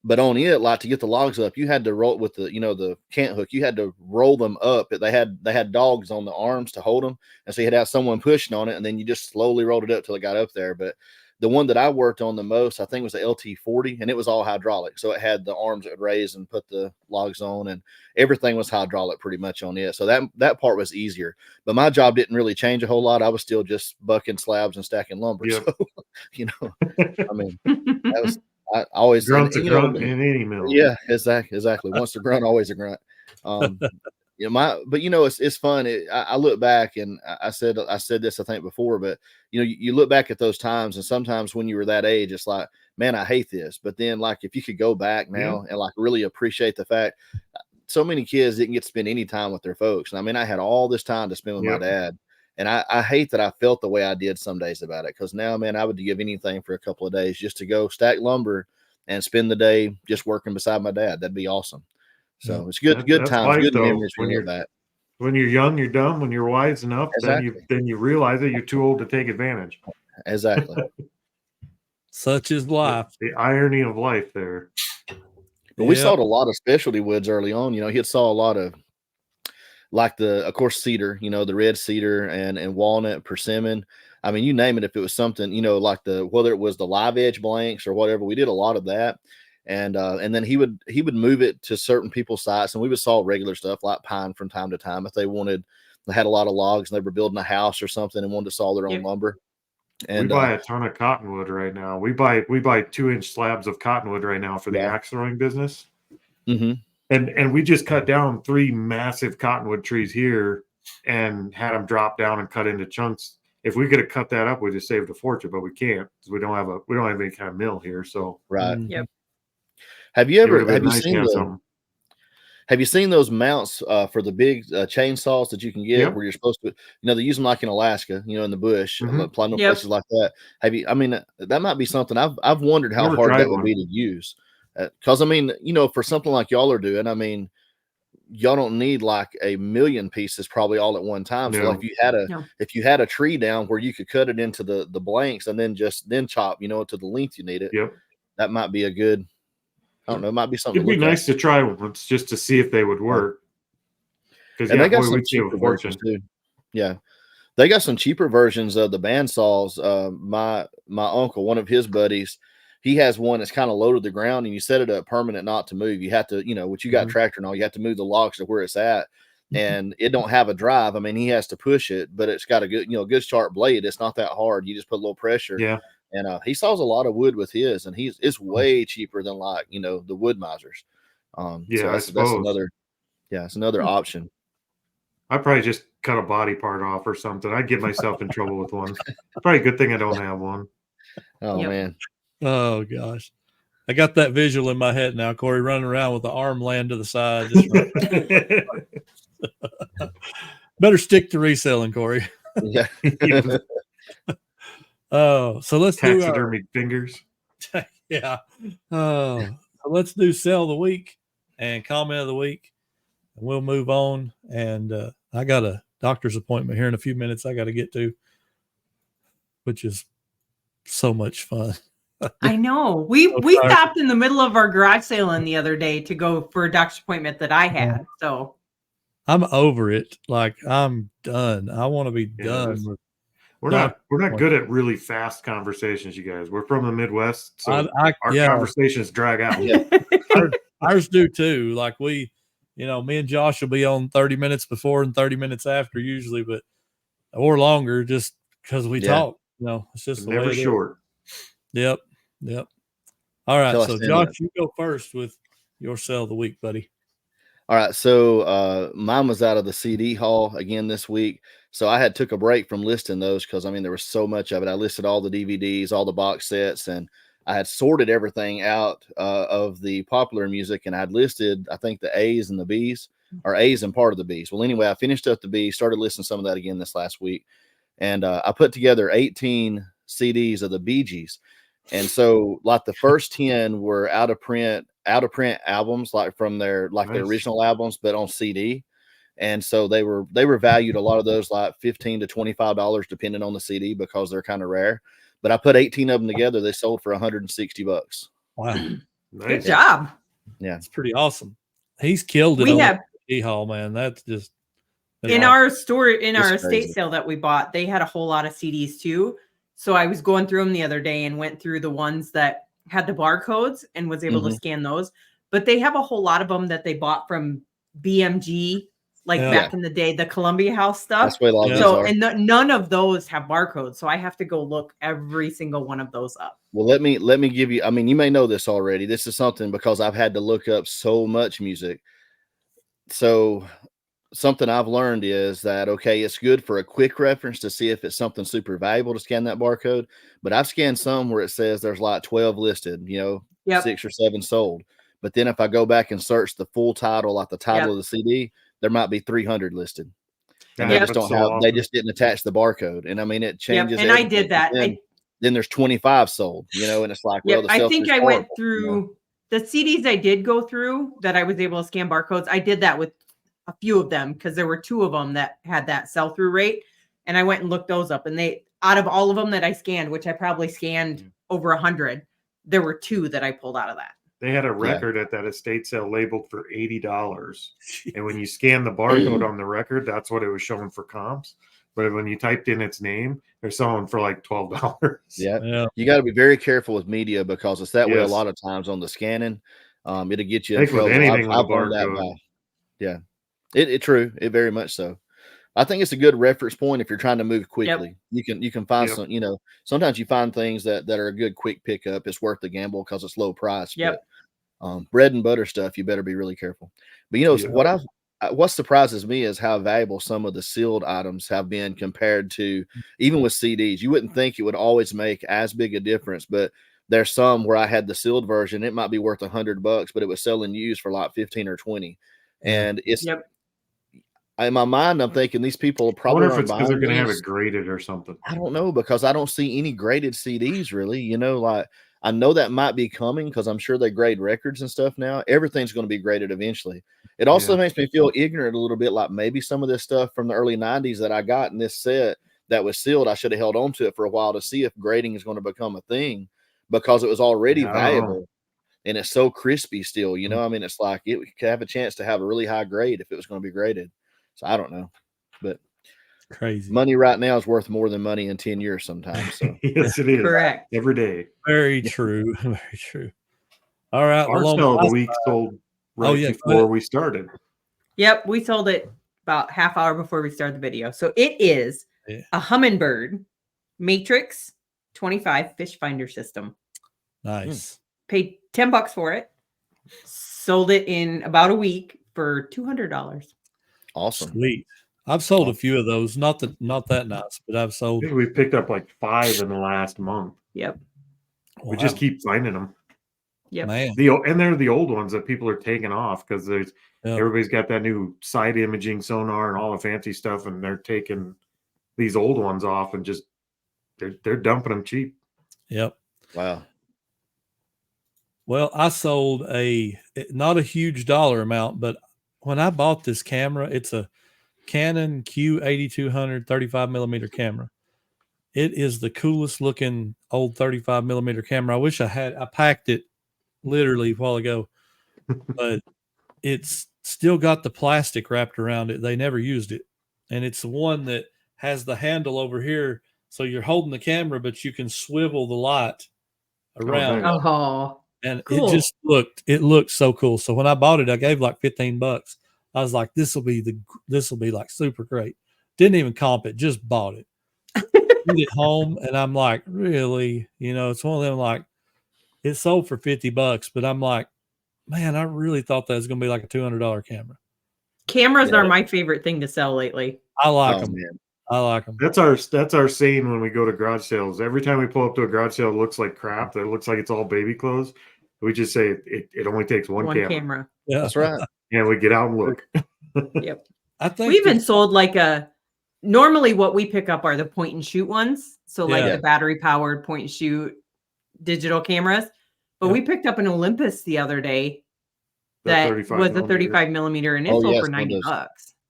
but on it, like to get the logs up, you had to roll with the cant hook. You had to roll them up. They had dogs on the arms to hold them. And so you had to have someone pushing on it, and then you just slowly rolled it up till it got up there. But the one that I worked on the most, I think, was the LT40, and it was all hydraulic. So it had the arms that would raise and put the logs on, and everything was hydraulic pretty much on it. So that part was easier. But my job didn't really change a whole lot. I was still just bucking slabs and stacking lumber. Yep. So, that was, I always grunt's a grunt in any mill. Yeah, exactly. Once a grunt, always a grunt. It's fun. I look back, and I said this, I think, before, but you look back at those times, and sometimes when you were that age, it's like, man, I hate this. But then, like, if you could go back now and like really appreciate the fact, so many kids didn't get to spend any time with their folks. And I had all this time to spend with my dad, and I hate that I felt the way I did some days about it. Because now, man, I would give anything for a couple of days just to go stack lumber and spend the day just working beside my dad. That'd be awesome. So it's good times, good memories when you're back. When you're young, you're dumb. When you're wise enough, then you realize that you're too old to take advantage. Exactly. Such is life. The irony of life there. But we sawed a lot of specialty woods early on. He had saw a lot of, like of course, cedar, the red cedar and walnut, persimmon. You name it. If it was something, like whether it was the live edge blanks or whatever, we did a lot of that. And then he would move it to certain people's sites, and we would saw regular stuff like pine from time to time if they had a lot of logs and they were building a house or something and wanted to saw their own lumber. And we buy a ton of cottonwood right now. We buy 2-inch slabs of cottonwood right now for the axe throwing business. Mm-hmm. And we just cut down 3 massive cottonwood trees here and had them drop down and cut into chunks. If we could have cut that up, we just saved a fortune, but we can't because we don't have any kind of mill here. So right. Yep. Have you seen those mounts for the big chainsaws that you can get where you're supposed to, they use them like in Alaska, in the bush, places like that. That might be something I've wondered how hard that would be to use. Because for something like y'all are doing, y'all don't need like a million pieces probably all at one time. No. So like if you had a tree down where you could cut it into the blanks and then chop, to the length you need it. Yep. That might be a good, I don't know, it might be something. It'd be nice to try once just to see if they would work. Because they got some cheaper versions too. Yeah. They got some cheaper versions of the bandsaws. My uncle, one of his buddies, he has one that's kind of low to the ground, and you set it up permanent not to move. You have to, which you got tractor and all, you have to move the logs to where it's at, and it don't have a drive. He has to push it, but it's got a good, good sharp blade. It's not that hard. You just put a little pressure. Yeah. And he saws a lot of wood with his, and it's way cheaper than like, the Wood Misers. So that's another option. I probably just cut a body part off or something. I'd get myself in trouble with one. Probably a good thing I don't have one. Oh man. Oh gosh. I got that visual in my head now, Corey, running around with the arm laying to the side. Just better stick to reselling, Corey. Yeah. Oh, so let's do taxidermy fingers. Yeah. Oh, so let's do sell of the week and comment of the week, and we'll move on. And I got a doctor's appointment here in a few minutes I got to get to, which is so much fun. I know. We stopped in the middle of our garage sale the other day to go for a doctor's appointment that I had. So I'm over it. Like I'm done. I want to be done with. We're not good at really fast conversations, you guys. We're from the Midwest, so our conversations drag out. Yeah. Ours do too. Like me and Josh will be on 30 minutes before and 30 minutes after usually, or longer, just because we talk. It's just never short. Yep. All right. So Josh, you go first with your sale of the week, buddy. All right. So mine was out of the CD haul again this week. So I took a break from listing those because there was so much of it. I listed all the DVDs, all the box sets, and I had sorted everything out of the popular music, and I'd listed, I think, the A's and the B's, or A's and part of the B's. Well, anyway, I finished up the B's, started listening to some of that again this last week, and I put together 18 CDs of the Bee Gees. And so like the first 10 were out of print albums, like from their their original albums, but on CD. And so they were valued, a lot of those, like $15 to $25, depending on the CD, because they're kind of rare. But I put 18 of them together. They sold for $160. Wow. Nice. Good job. Yeah. It's pretty awesome. He's killed it on the haul, man. That's just our store, in our estate sale that we bought, they had a whole lot of CDs too. So I was going through them the other day and went through the ones that had the barcodes and was able to scan those. But they have a whole lot of them that they bought from BMG, back in the day, the Columbia House stuff. That's why a lot of these are. And none of those have barcodes. So I have to go look every single one of those up. Well, let me give you, you may know this already. This is something because I've had to look up so much music. So something I've learned is that, okay, it's good for a quick reference to see if it's something super valuable to scan that barcode. But I've scanned some where it says there's like 12 listed, 6 or 7 sold. But then if I go back and search the full title, like the title of the CD, there might be 300 listed. And they just don't have, they just didn't attach the barcode. And it changes. And I did that. Then there's 25 sold, and it's like, well, I think I went through the CDs I did go through that I was able to scan barcodes. I did that with a few of them because there were 2 of them that had that sell-through rate. And I went and looked those up, and out of all of them that I scanned, which I probably scanned over 100, there were 2 that I pulled out of that. They had a record at that estate sale labeled for $80. And when you scan the barcode on the record, that's what it was showing for comps. But when you typed in its name, they're selling for like $12. Yeah. You got to be very careful with media because it's that way a lot of times on the scanning. It'll get you in trouble. I've learned that. Yeah. It true. It very much so. I think it's a good reference point if you're trying to move quickly. You can find some, sometimes you find things that are a good quick pickup. It's worth the gamble because it's low price. Yep. But, bread and butter stuff, you better be really careful. But what surprises me is how valuable some of the sealed items have been compared to even with CDs. You wouldn't think it would always make as big a difference, but there's some where I had the sealed version. It might be worth $100, but it was selling used for like 15 or 20. And it's in my mind, I'm thinking these people probably. I wonder if it's because they're going to have it graded or something. I don't know, because I don't see any graded CDs really. I know that might be coming because I'm sure they grade records and stuff now. Everything's going to be graded eventually. It also makes me feel ignorant a little bit, like maybe some of this stuff from the early 90s that I got in this set that was sealed, I should have held on to it for a while to see if grading is going to become a thing because it was already valuable. And it's so crispy still, it's like it could have a chance to have a really high grade if it was going to be graded. So I don't know, but crazy money right now is worth more than money in 10 years sometimes. So yes, it is. Correct. Every day. Very true. Very true. All right. Our sale of the week sold before we started. Yep. We sold it about half hour before we started the video. So it is a Humminbird Matrix 25 fish finder system. Nice. Paid $10 for it. Sold it in about a week for $200. Awesome. Sweet. I've sold a few of those. Not that nice, but I've sold. I think we picked up like 5 in the last month. Yep. We just keep finding them. Yep. Man. And they're the old ones that people are taking off because everybody's got that new side imaging sonar and all the fancy stuff, and they're taking these old ones off and just they're dumping them cheap. Yep. Wow. Well, I sold not a huge dollar amount, but when I bought this camera, it's a Canon Q8200 35 millimeter camera. It is the coolest looking old 35 millimeter camera. I wish I packed it literally a while ago, but it's still got the plastic wrapped around it. They never used it. And it's the one that has the handle over here. So you're holding the camera, but you can swivel the light around. Oh, and cool. It looked so cool. So when I bought it, I gave like $15. I was like, this will be like super great. Didn't even comp it, just bought it. Get it home, and I'm like, really? It's one of them, like, it sold for $50, but I'm like, man, I really thought that was going to be like a $200 camera. Cameras are my favorite thing to sell lately. I like them. Man. I like them. That's our saying when we go to garage sales. Every time we pull up to a garage sale, it looks like crap. That looks like it's all baby clothes. We just say it only takes one camera. Yeah, that's right. Yeah, we get out and look. Yep. I think we even sold like normally what we pick up are the point and shoot ones. So like the battery powered point and shoot digital cameras. But we picked up an Olympus the other day that was a 35 millimeter, and it sold for $90.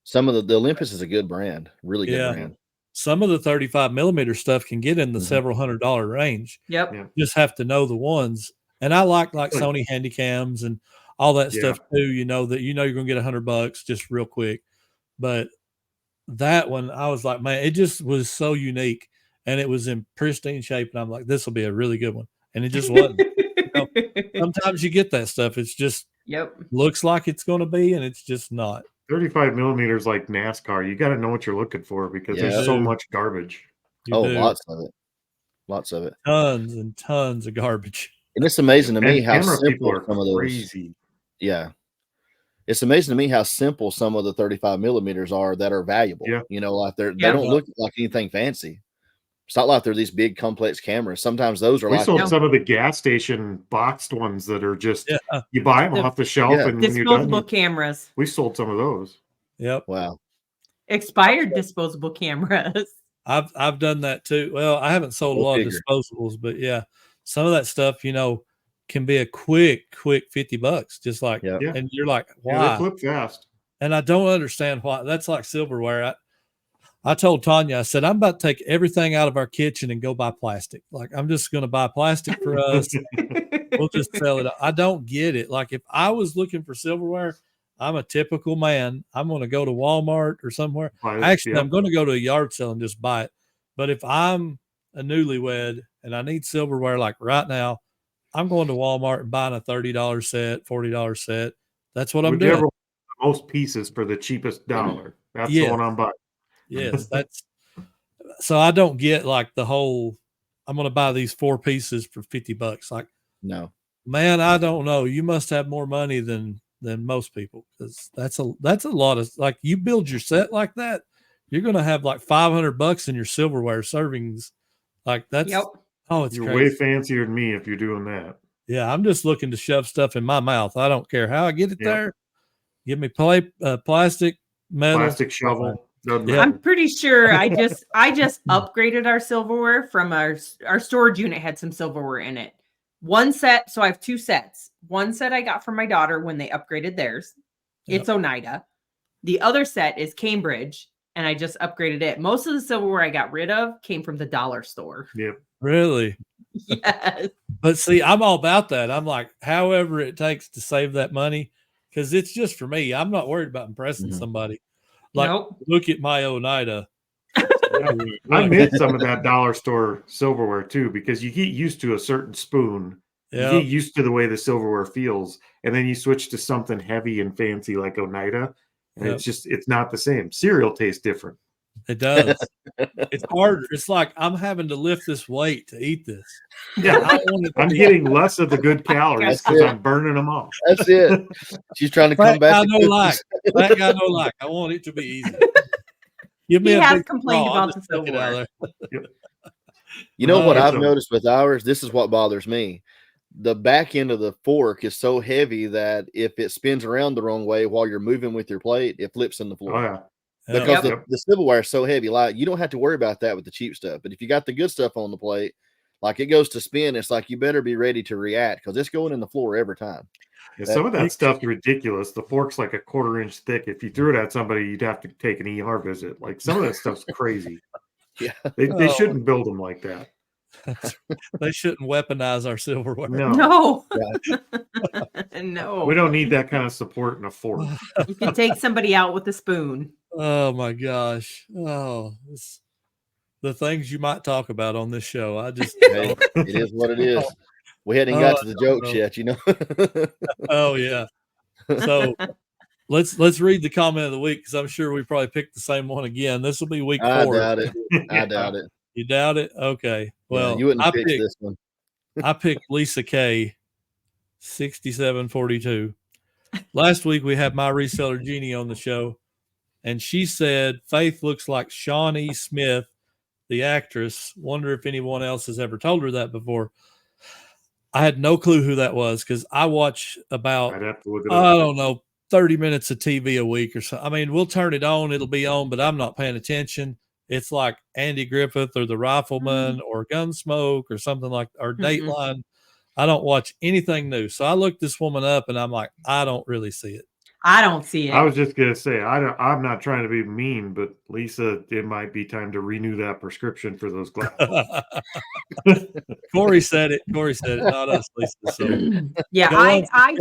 Some of the Olympus is a good brand, really good brand. Some of the 35 millimeter stuff can get in the several $100 range. Yep. You just have to know the ones. And I like Sony Handycams and all that stuff too. That you're going to get $100 just real quick. But that one, I was like, man, it just was so unique, and it was in pristine shape. And I'm like, this will be a really good one. And it just wasn't. Sometimes you get that stuff. It's just looks like it's going to be, and it's just not. 35 millimeters like NASCAR. You got to know what you're looking for because there's so much garbage. Lots of it. Tons and tons of garbage. And it's amazing to me how simple some of those. Crazy. Yeah. It's amazing to me how simple some of the 35 millimeters are that are valuable. Yeah. Like they don't look like anything fancy. It's not like they're these big complex cameras. Sometimes those are we sold some of the gas station boxed ones that are just you buy them off the shelf and when you're done, disposable cameras. We sold some of those. Yep. Wow. Expired disposable cameras. I've done that too. Well, I haven't sold a lot of disposables, but some of that stuff, can be a quick $50, just like, and you're like, why? They flip fast. And I don't understand why. That's like silverware. I told Tanya, I said, I'm about to take everything out of our kitchen and go buy plastic. Like, I'm just going to buy plastic for us. We'll just sell it. I don't get it. Like, if I was looking for silverware, I'm a typical man. I'm going to go to Walmart or somewhere. Actually, I'm going to go to a yard sale and just buy it. But if I'm a newlywed and I need silverware like right now, I'm going to Walmart and buying a $30 set, $40 set. That's what I'm doing. Most pieces for the cheapest dollar. That's the one I'm buying. Yes, so I don't get like the whole, I'm going to buy these 4 pieces for $50. Like, no, man, I don't know. You must have more money than most people, because that's a lot of, like, you build your set like that, you're going to have like $500 in your silverware servings. Like that's, it's you're crazy. way fancier than me if you're doing that. Yeah. I'm just looking to shove stuff in my mouth. I don't care how I get it there. Give me plastic, metal, plastic shovel. I'm pretty sure I just upgraded our silverware from our storage unit had some silverware in it. One set, so I have 2 sets. One set I got from my daughter when they upgraded theirs. It's Oneida. The other set is Cambridge, and I just upgraded it. Most of the silverware I got rid of came from the dollar store. Yep. Really? Yes. But see, I'm all about that. I'm like, however it takes to save that money, because it's just for me. I'm not worried about impressing somebody. Like, look at my Oneida. I miss some of that dollar store silverware too, because you get used to a certain spoon. You get used to the way the silverware feels, and then you switch to something heavy and fancy like Oneida, and it's not the same. Cereal tastes different. It does. It's harder. It's like I'm having to lift this weight to eat this. Yeah, I'm getting less of the good calories because I'm burning them off. That's it. She's trying to come back. That guy no like. I want it to be easy. Give me he a has big complained straw. I'll about the just stick it out silverware. there. You know what It's I've noticed with ours? This is what bothers me. The back end of the fork is so heavy that if it spins around the wrong way while you're moving with your plate, it flips in the floor. Oh yeah. Because Yep. the silverware is so heavy. Like, you don't have to worry about that with the cheap stuff. But if you got the good stuff on the plate, like it goes to spin, it's like you better be ready to react because it's going in the floor every time. Yeah, some of that stuff's ridiculous. The fork's like a 1/4 inch thick. If you threw it at somebody, you'd have to take an ER visit. Like some of that stuff's crazy. Yeah. They shouldn't build them like that. They shouldn't weaponize our silverware. No. Yeah. No. We don't need that kind of support in a fork. You can take somebody out with a spoon. Oh my gosh. Oh, the things you might talk about on this show. I just Hey, it is what it is. We hadn't got to the jokes yet, you know. Oh yeah. So let's read the comment of the week because I'm sure we probably picked the same one again. This will be week 4. I doubt it. I doubt it. You doubt it? Okay. Well, Yeah, you wouldn't fix this one. I picked Lisa K, 6742. Last week we had my reseller Jeannie on the show, and she said Faith looks like Shawnee Smith, the actress. Wonder if anyone else has ever told her that before. I had no clue who that was because I watch about, I'd have to look it up. I don't know, 30 minutes of TV a week or so. I mean, we'll turn it on, it'll be on, but I'm not paying attention. It's like Andy Griffith or The Rifleman or Gunsmoke or something like, or Dateline. I don't watch anything new. So I looked this woman up and I'm like, I don't really see it. I don't see it. I was just gonna say I'm not trying to be mean, but Lisa, it might be time to renew that prescription for those glasses. Corey said it, not us, Lisa. So yeah, I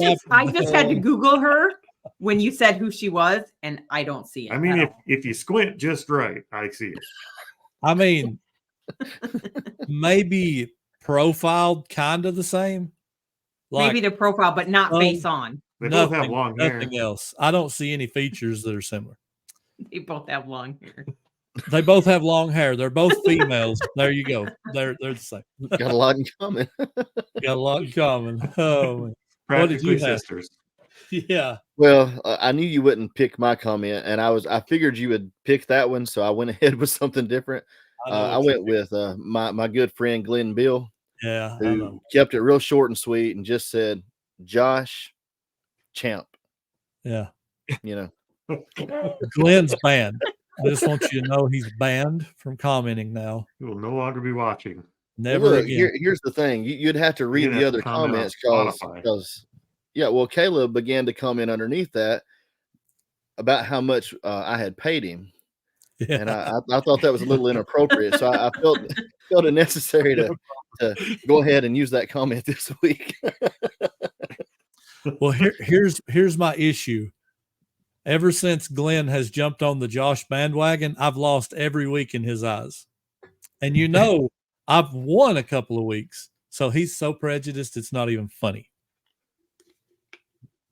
just had to Google her when you said who she was, and I don't see it. I mean, if you squint just right, I see it. I mean, maybe profiled kind of the same. Maybe the profile, but not face on. They both have long hair. Nothing else. I don't see any features that are similar. They both have long hair. They both have long hair. They're both females. There you go. They're the same. Got a lot in common. Got a lot in common. Oh, what did you have? Sisters. Yeah. Well, I knew you wouldn't pick my comment, and I figured you would pick that one, so I went ahead with something different. I went with my good friend Glenn Bill. Yeah, who kept it real short and sweet and just said, Josh Champ. Yeah. You know. Glenn's banned. I just want you to know he's banned from commenting now. He will no longer be watching. Never again. Here's the thing. You'd have to read the other comments because well, Caleb began to comment underneath that about how much I had paid him. Yeah. And I thought that was a little inappropriate. So I felt it necessary to go ahead and use that comment this week. Well, here's my issue. Ever since Glenn has jumped on the Josh bandwagon, I've lost every week in his eyes. And I've won a couple of weeks. So he's so prejudiced, it's not even funny.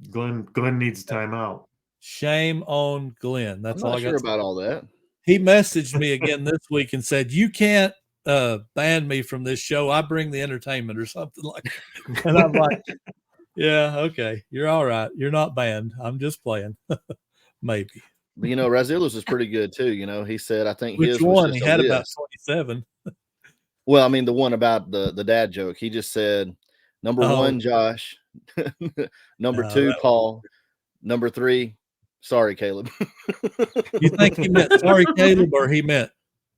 Glenn needs time out. Shame on Glenn. That's all I got. I'm not sure about all that. He messaged me again this week and said, you can't ban me from this show. I bring the entertainment or something like that. And I'm like, yeah, okay. You're all right. You're not banned. I'm just playing. Maybe. But, Razilla's was pretty good too. He said, I think his one, he had about 27. Well, I mean, the one about the dad joke, he just said, number 1, Josh, number 2, Paul, number 3, sorry, Caleb. You think he meant sorry, Caleb, or he meant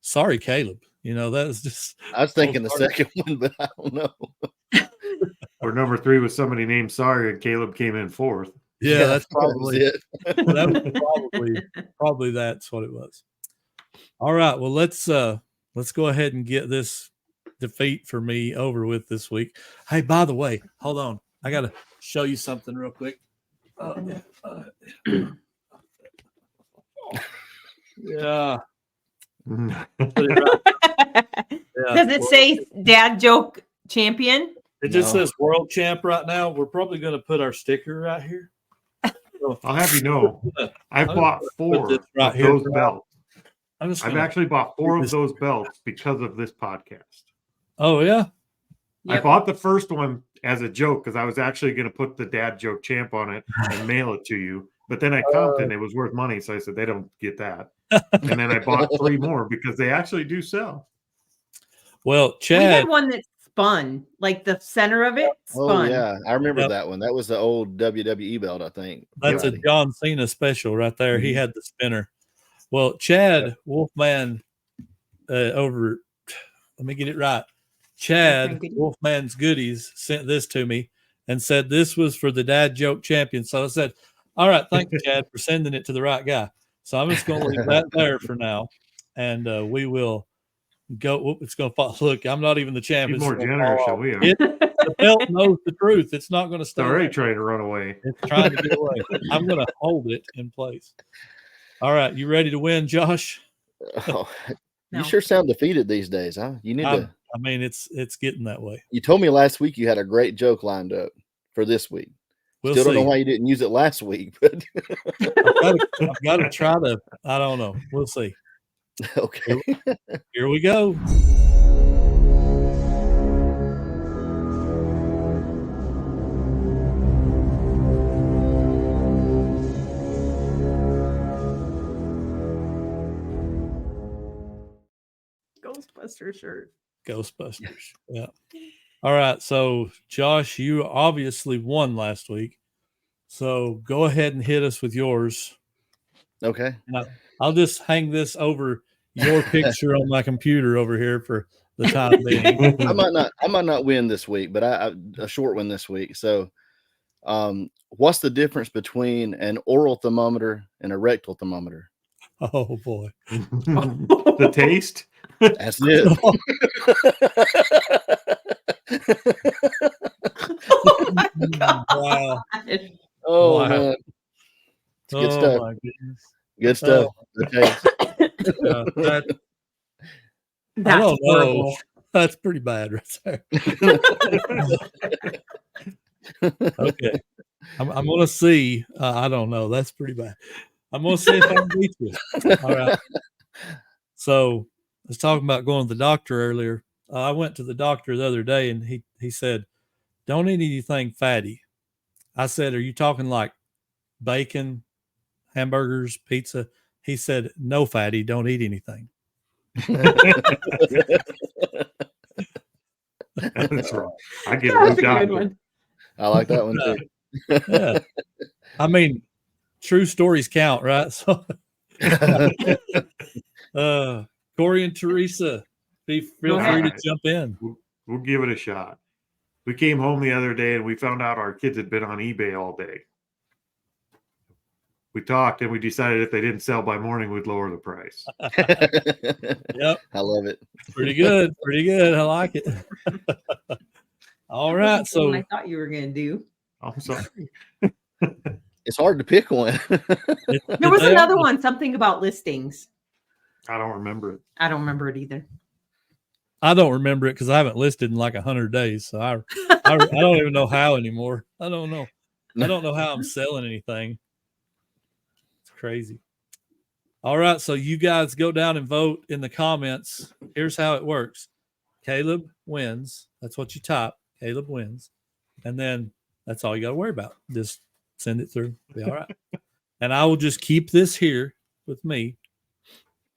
sorry, Caleb? That is just. I was thinking the second one, but I don't know. Or number 3 was somebody named Sorry, and Caleb came in 4th. Yeah, that's probably it. That was probably that's what it was. All right, well let's go ahead and get this defeat for me over with this week. Hey, by the way, hold on, I gotta show you something real quick. Yeah. Does it say dad joke champion? It just says world champ right now. We're probably going to put our sticker right here. I'll have you know, I bought 4 of those belts. I've actually bought 4 of those belts because of this podcast. Oh, yeah? Yep. I bought the first one as a joke because I was actually going to put the dad joke champ on it and mail it to you. But then I comped and it was worth money. So I said, they don't get that. And then I bought 3 more because they actually do sell. Well, Chad, we had one that spun, like the center of it spun. Oh yeah, I remember that one. That was the old WWE belt, I think. That's a John Cena special right there. He had the spinner. Well, Chad Wolfman over, let me get it right. Chad Wolfman's Goodies sent this to me and said this was for the Dad Joke Champion. So I said, all right, thank you, Chad, for sending it to the right guy. So I'm just going to leave that there for now. And we will go. It's going to fall. Look, I'm not even the champion. Be more generous than we are. The belt knows the truth. It's not going to stay. It's already trying to run away. It's trying to get away. I'm going to hold it in place. All right. You ready to win, Josh? Oh, you sure sound defeated these days, huh? You need to. I mean, it's getting that way. You told me last week you had a great joke lined up for this week. We'll Still see. don't know why you didn't use it last week, but I've got to try to. I don't know. We'll see. Okay. Here we go. Ghostbuster shirt. Ghostbusters. Yeah. All right. So, Josh, you obviously won last week. So go ahead and hit us with yours. Okay. And I'll just hang this over your picture on my computer over here for the time being. I might not win this week, but I a short one this week. So, what's the difference between an oral thermometer and a rectal thermometer? Oh boy. The taste. That's it. Oh my God. Wow. Oh Wow. man. It's good stuff. My goodness. Good stuff. The taste. I don't know. That's pretty bad right there. Okay. I'm going to see. I don't know. That's pretty bad. I'm going to see if I can beat you. All right. So I was talking about going to the doctor earlier. I went to the doctor the other day and he said, don't eat anything fatty. I said, are you talking like bacon, hamburgers, pizza? He said, no fatty, don't eat anything. That's right. I get That's it. a good one. I like that one too. Yeah. I mean, true stories count, right? So Corey and Teresa, feel free to jump in. We'll give it a shot. We came home the other day and we found out our kids had been on eBay all day. We talked and we decided if they didn't sell by morning, we'd lower the price. Yep. I love it. Pretty good. Pretty good. I like it. All right. So I thought you were going to do. I'm sorry. It's hard to pick one. There was another one, something about listings. I don't remember it. I don't remember it either. I don't remember it because I haven't listed in like 100 days. So I don't even know how anymore. I don't know. I don't know how I'm selling anything. It's crazy. All right. So you guys go down and vote in the comments. Here's how it works. Caleb wins. That's what you type. Caleb wins. And then that's all you got to worry about. Just send it through. Be all right. And I will just keep this here with me.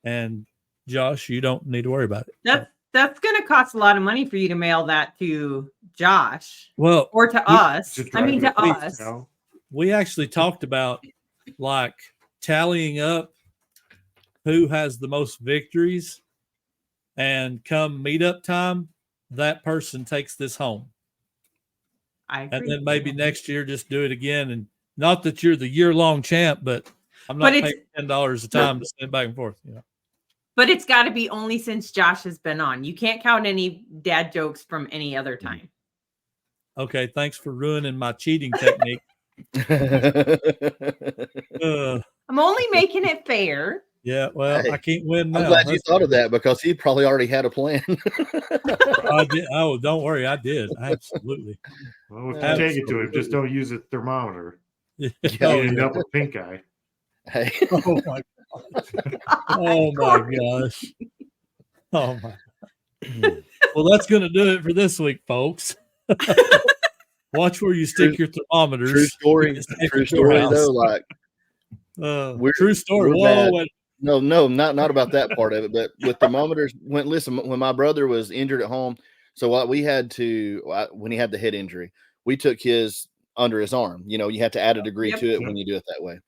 And Josh, you don't need to worry about it. That's going to cost a lot of money for you to mail that to Josh. Well, or to us. I mean, to us. We actually talked about like tallying up who has the most victories, and come meetup time, that person takes this home. I agree. And then maybe next year just do it again. And not that you're the year-long champ, but I'm not paying $10 a time to send back and forth. You know. But it's got to be only since Josh has been on. You can't count any dad jokes from any other time. Okay, thanks for ruining my cheating technique. I'm only making it fair. Yeah, well, hey, I can't win now. I'm glad you thought of that because he probably already had a plan. I did. Oh, don't worry, I did. Absolutely. Well, if you take it to him, just don't use a thermometer. Yeah. You end up with pink eye. Hey. Oh my gosh. Oh my gosh. Oh my. Well, that's going to do it for this week, folks. Watch where you stick your thermometers. True story. True story, though. Like, true story. Whoa, No, not about that part of it. But with thermometers, when my brother was injured at home, so what we had to when he had the head injury, we took his under his arm. You have to add a degree to it when you do it that way.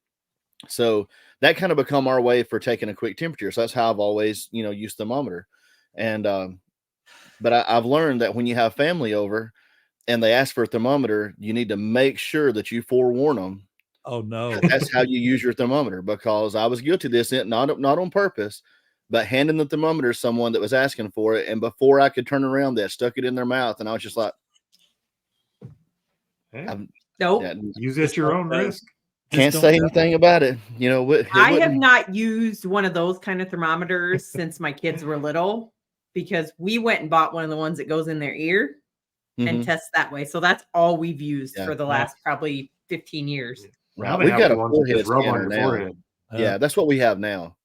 So that kind of become our way for taking a quick temperature. So that's how I've always used thermometer. And but I've learned that when you have family over and they ask for a thermometer, you need to make sure that you forewarn them. Oh no! That's how you use your thermometer, because I was guilty of this, not on purpose, but handing the thermometer to someone that was asking for it, and before I could turn around, they stuck it in their mouth, and I was just like, "Nope, use it at your own risk." Can't say anything about it. I have not used one of those kind of thermometers since my kids were little, because we went and bought one of the ones that goes in their ear and tests that way. So that's all we've used for the last probably 15 years. Now we've got a forehead rub scanner on your now. forehead. Yeah, that's what we have now.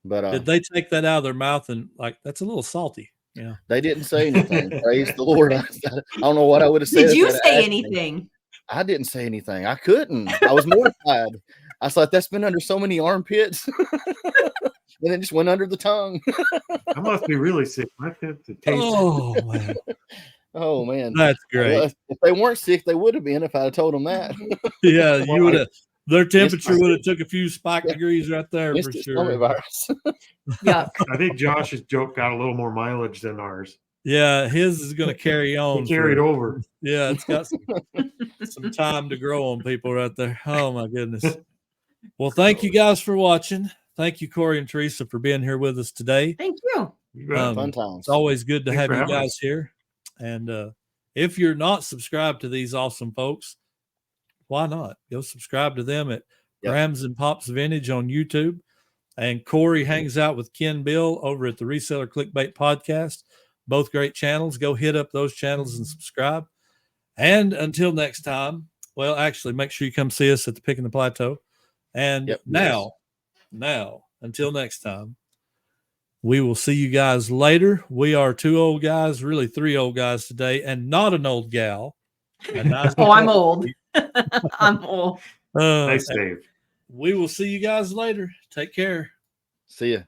But did they take that out of their mouth and that's a little salty? Yeah, they didn't say anything. Praise the Lord. I don't know what I would have said. Did you say anything? I didn't say anything. I couldn't. I was mortified. I thought that's been under so many armpits, and it just went under the tongue. I must be really sick. I have to taste. Oh man. Oh man, that's great. Well, if they weren't sick, they would have been if I had told them that. Yeah, you would have. Their temperature would have took a few spike degrees right there for sure. Yeah, I think Josh's joke got a little more mileage than ours. Yeah, his is going to carry on. Carried over. Yeah, it's got some time to grow on people right there. Oh my goodness. Well, thank you guys for watching. Thank you, Corey and Teresa, for being here with us today. Thank you. Fun times. It's always good to have you guys here. And if you're not subscribed to these awesome folks, why not? Go subscribe to them at Grams and Pops Vintage on YouTube. And Corey hangs out with Ken Bill over at the Reseller Clickbait Podcast. Both great channels. Go hit up those channels and subscribe. And until next time, well, actually, make sure you come see us at the Pickin the Plateau. And now, until next time, we will see you guys later. We are two old guys, really three old guys today, and not an old gal. I'm old. I'm old. Nice save. We will see you guys later. Take care. See ya.